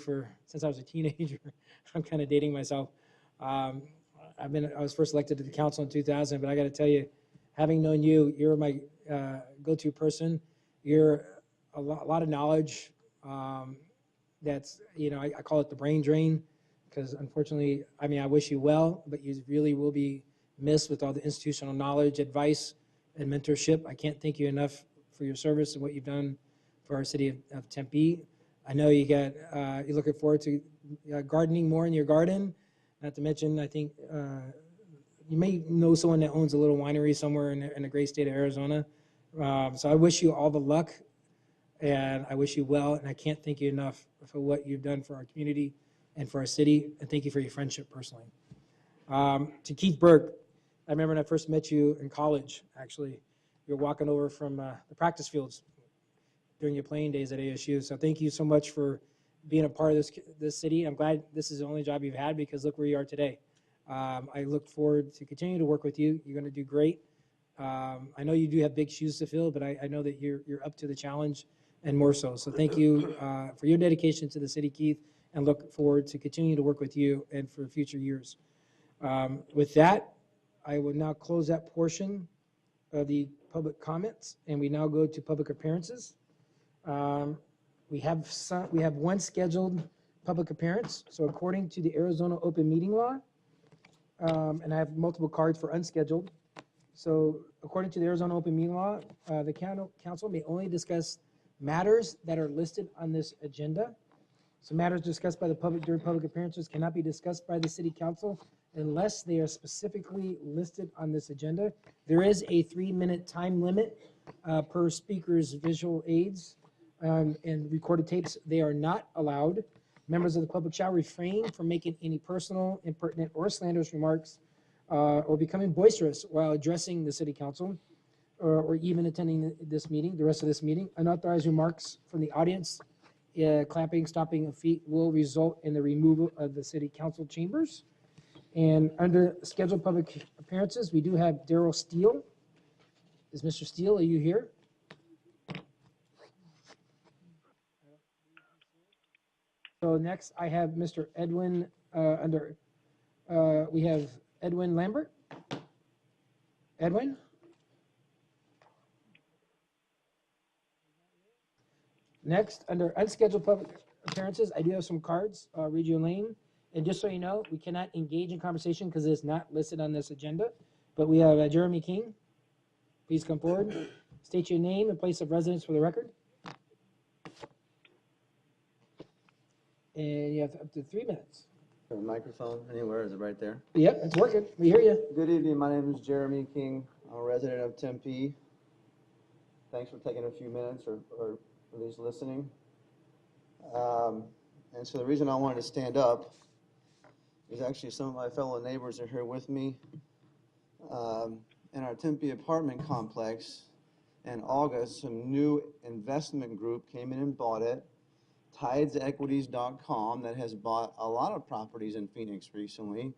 since I was a teenager. I'm kind of dating myself. I was first elected to the council in 2000, but I got to tell you, having known you, you're my go-to person. You're a lot of knowledge. That's, I call it the brain drain, because unfortunately, I wish you well, but you really will be missed with all the institutional knowledge, advice, and mentorship. I can't thank you enough for your service and what you've done for our city of Tempe. I know you're looking forward to gardening more in your garden. Not to mention, I think you may know someone that owns a little winery somewhere in the great state of Arizona. So I wish you all the luck, and I wish you well, and I can't thank you enough for what you've done for our community and for our city, and thank you for your friendship personally. To Keith Burke, I remember when I first met you in college, actually. You were walking over from the practice fields during your playing days at ASU. So thank you so much for being a part of this city. I'm glad this is the only job you've had, because look where you are today. I look forward to continuing to work with you. You're going to do great. I know you do have big shoes to fill, but I know that you're up to the challenge, and more so. So thank you for your dedication to the city, Keith, and look forward to continuing to work with you and for future years. With that, I will now close that portion of the public comments, and we now go to public appearances. We have one scheduled public appearance. So according to the Arizona Open Meeting Law, and I have multiple cards for unscheduled. So according to the Arizona Open Meeting Law, the council may only discuss matters that are listed on this agenda. So matters discussed by the public during public appearances cannot be discussed by the city council unless they are specifically listed on this agenda. There is a 3-minute time limit per speaker's visual aids and recorded tapes. They are not allowed. Members of the public shall refrain from making any personal, impertinent, or slanderous remarks or becoming boisterous while addressing the city council or even attending this meeting, the rest of this meeting. Unauthorized remarks from the audience, clapping, stomping of feet will result in the removal of the city council chambers. And under scheduled public appearances, we do have Daryl Steele. Is Mr. Steele, are you here? So next, I have Mr. Edwin, we have Edwin Lambert. Edwin? Next, under unscheduled public appearances, I do have some cards, read your name. And just so you know, we cannot engage in conversation because it's not listed on this agenda. But we have Jeremy King. Please come forward. State your name and place of residence for the record. And you have up to 3 minutes. A microphone anywhere? Is it right there? Yep, it's working. We hear you. Good evening. My name is Jeremy King. I'm a resident of Tempe. Thanks for taking a few minutes or at least listening. And so the reason I wanted to stand up is actually some of my fellow neighbors are here with me. In our Tempe apartment complex in August, some new investment group came in and bought it. TidesEquities.com that has bought a lot of properties in Phoenix recently,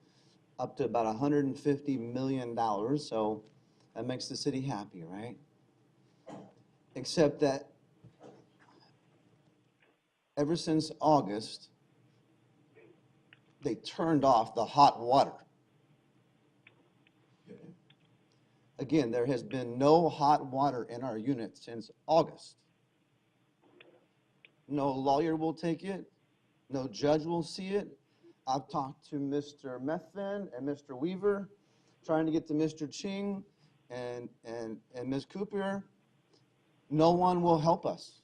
up to about $150 million. So that makes the city happy, right? Except that ever since August, they turned off the hot water. Again, there has been no hot water in our unit since August. No lawyer will take it. No judge will see it. I've talked to Mr. Methvin and Mr. Weaver, trying to get to Mr. Ching and Ms. Cooper. No one will help us.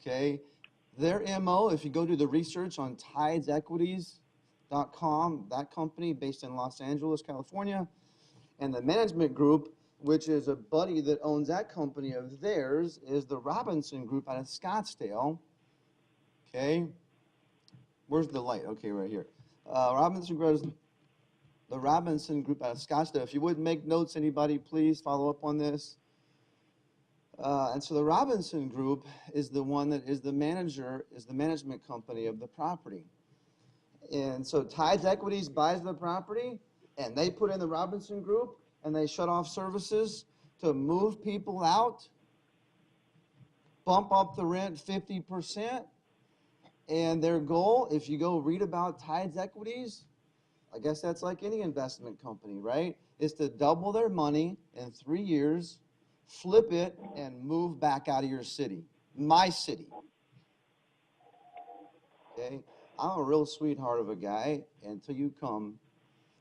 Okay? Their MO, if you go do the research on TidesEquities.com, that company based in Los Angeles, California, and the management group, which is a buddy that owns that company of theirs, is the Robinson Group out of Scottsdale. Okay? Where's the light? Okay, right here. The Robinson Group out of Scottsdale. If you wouldn't make notes, anybody, please follow up on this. And so the Robinson Group is the one that is the manager, is the management company of the property. And so Tides Equities buys the property, and they put in the Robinson Group, and they shut off services to move people out, bump up the rent 50%. And their goal, if you go read about Tides Equities, I guess that's like any investment company, right? Is to double their money in 3 years, flip it, and move back out of your city, my city. Okay? I'm a real sweetheart of a guy until you come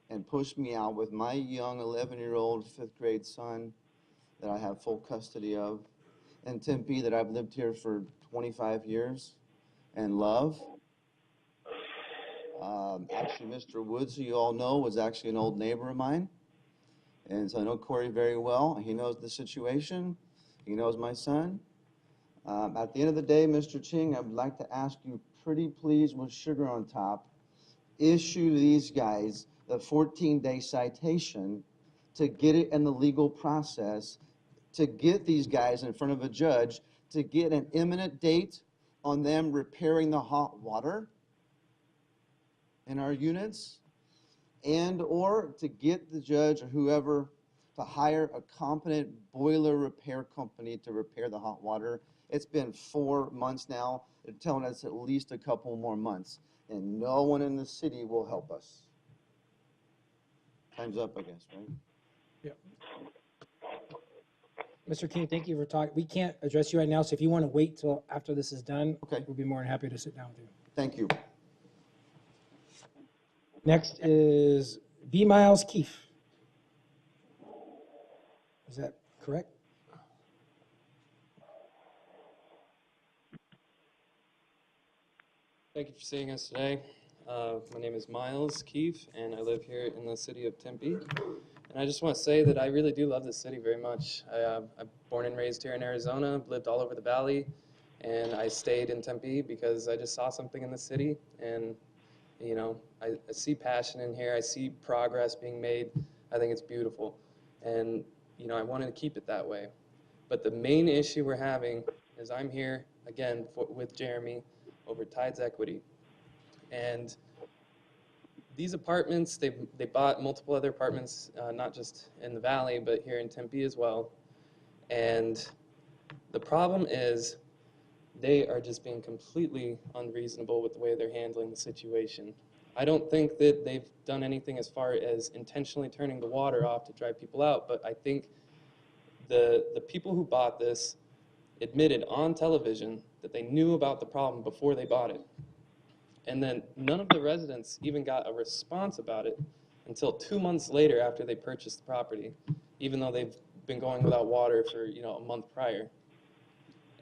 and push me out with my young 11-year-old 5th grade son that I have full custody of in Tempe, that I've lived here for 25 years and love. Actually, Mr. Woods, who you all know, was actually an old neighbor of mine. And so I know Corey very well. He knows the situation. He knows my son. At the end of the day, Mr. Ching, I would like to ask you, pretty please, with sugar on top, issue these guys the 14-day citation to get it in the legal process, to get these guys in front of a judge, to get an imminent date on them repairing the hot water in our units, and or to get the judge or whoever to hire a competent boiler repair company to repair the hot water. It's been 4 months now. They're telling us at least a couple more months, and no one in the city will help us. Time's up, I guess, right? Yeah. Mr. King, thank you for talking. We can't address you right now, so if you want to wait till after this is done, okay, we'll be more than happy to sit down with you. Thank you. Next is B. Miles Keefe. Is that correct? Thank you for seeing us today. My name is Miles Keefe, and I live here in the city of Tempe. And I just want to say that I really do love this city very much. I'm born and raised here in Arizona, lived all over the valley, And I stayed in Tempe because I just saw something in the city, and you know, I see passion in here. I see progress being made. I think it's beautiful, and you know, I wanted to keep it that way. But the main issue we're having is I'm here again with Jeremy over Tides Equity, and these apartments, they bought multiple other apartments, not just in the valley, but here in Tempe as well. And the problem is they are just being completely unreasonable with the way they're handling the situation. I don't think that they've done anything as far as intentionally turning the water off to drive people out, but I think the people who bought this admitted on television that they knew about the problem before they bought it. And then none of the residents even got a response about it until 2 months later after they purchased the property, even though they've been going without water for, you know, a month prior.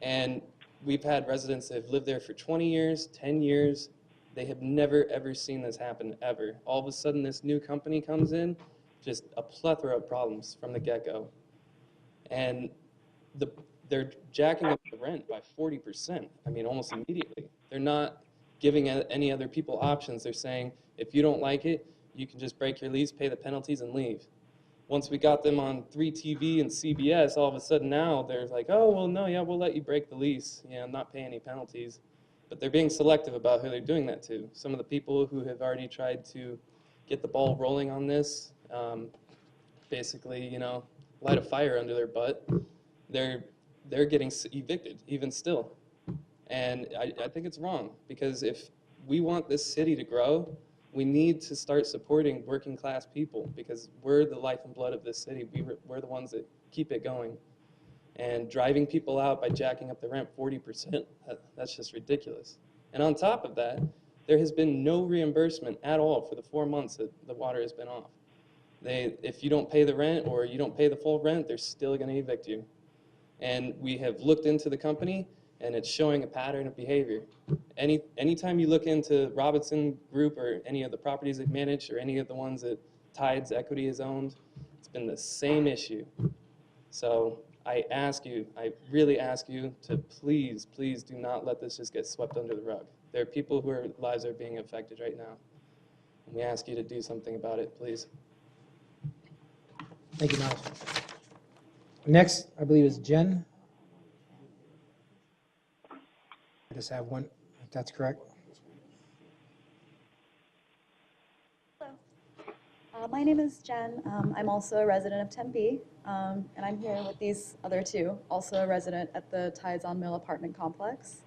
And we've had residents that have lived there for 20 years, 10 years. They have never, ever seen this happen, ever. All of a sudden, this new company comes in, just a plethora of problems from the get-go. And they're jacking up the rent by 40%, I mean, almost immediately. They're not giving any other people options. They're saying, if you don't like it, you can just break your lease, pay the penalties, and leave. Once we got them on 3TV and CBS, all of a sudden now they're like, oh, well, no, yeah, we'll let you break the lease, you know, not pay any penalties. But they're being selective about who they're doing that to. Some of the people who have already tried to get the ball rolling on this, basically, you know, light a fire under their butt, they're getting evicted, even still. And I think it's wrong, because if we want this city to grow, we need to start supporting working class people, because we're the life and blood of this city. We're the ones that keep it going. And driving people out by jacking up the rent 40%, that's just ridiculous. And on top of that, there has been no reimbursement at all for the 4 months that the water has been off. If you don't pay the rent or you don't pay the full rent, they're still going to evict you. And we have looked into the company, and it's showing a pattern of behavior. Anytime you look into Robinson Group or any of the properties they've managed or any of the ones that Tides Equity has owned, it's been the same issue. So I really ask you to please, please do not let this just get swept under the rug. There are people whose lives are being affected right now. And we ask you to do something about it, please. Thank you, Miles. Next, I believe, is Jen. I just have one, if that's correct. My name is Jen. I'm also a resident of Tempe, and I'm here with these other two, also a resident at the Tides on Mill apartment complex.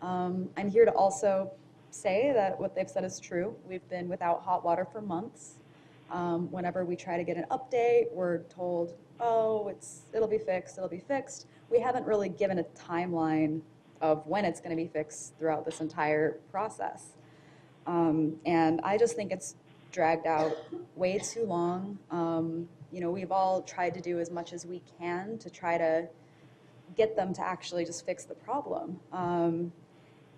I'm here to also say that what they've said is true. We've been without hot water for months. Whenever we try to get an update, we're told, oh, it'll be fixed, it'll be fixed. We haven't really given a timeline of when it's going to be fixed throughout this entire process. And I just think it's dragged out way too long. You know, we've all tried to do as much as we can to try to get them to actually just fix the problem.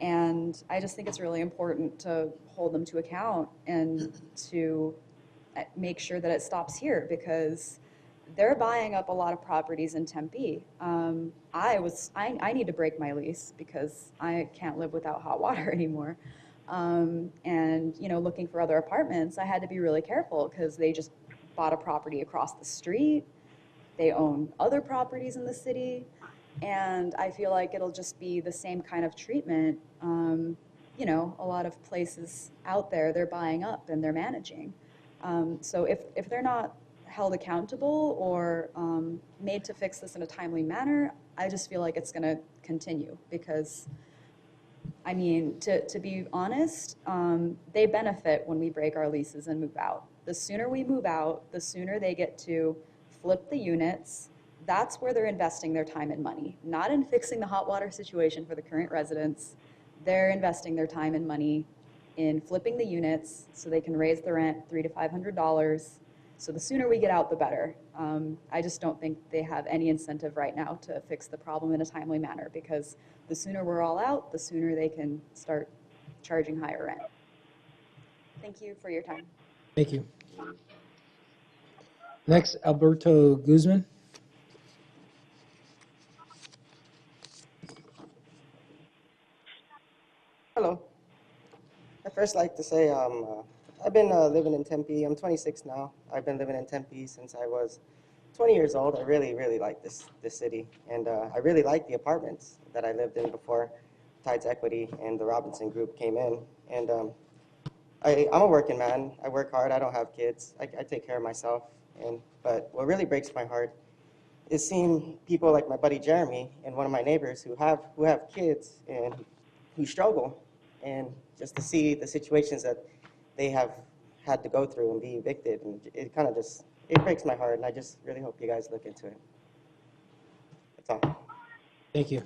And I just think it's really important to hold them to account and to make sure that it stops here, because they're buying up a lot of properties in Tempe. I need to break my lease because I can't live without hot water anymore. And, you know, looking for other apartments, I had to be really careful because they just bought a property across the street. They own other properties in the city. And I feel like it'll just be the same kind of treatment. You know, a lot of places out there, they're buying up and they're managing. So if they're not held accountable or made to fix this in a timely manner, I just feel like it's going to continue because, I mean, to be honest, they benefit when we break our leases and move out. The sooner we move out, the sooner they get to flip the units. That's where they're investing their time and money, not in fixing the hot water situation for the current residents. They're investing their time and money in flipping the units so they can raise the rent $300 to $500. So the sooner we get out, the better. I just don't think they have any incentive right now to fix the problem in a timely manner, because the sooner we're all out, the sooner they can start charging higher rent. Thank you for your time. Thank you. Next, Alberto Guzman. Hello. I'd first like to say I've been living in Tempe. I'm 26 now. I've been living in Tempe since I was 20 years old. I really, really like this city. And I really like the apartments that I lived in before Tides Equity and the Robinson Group came in. And I'm a working man. I work hard. I don't have kids. I take care of myself. But what really breaks my heart is seeing people like my buddy Jeremy and one of my neighbors who have kids and who struggle, and just to see the situations that they have had to go through and be evicted, and it kind of just, it breaks my heart, and I just really hope you guys look into it. That's all. Thank you.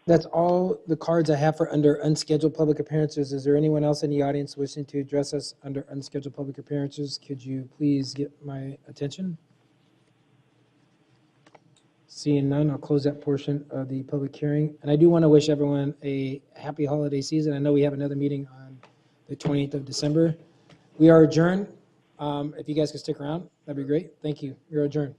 That's all the cards I have for under unscheduled public appearances. Is there anyone else in the audience wishing to address us under unscheduled public appearances? Could you please get my attention? Seeing none, I'll close that portion of the public hearing. And I do want to wish everyone a happy holiday season. I know we have another meeting on the 28th of December. We are adjourned. If you guys could stick around, that'd be great. Thank you. You're adjourned.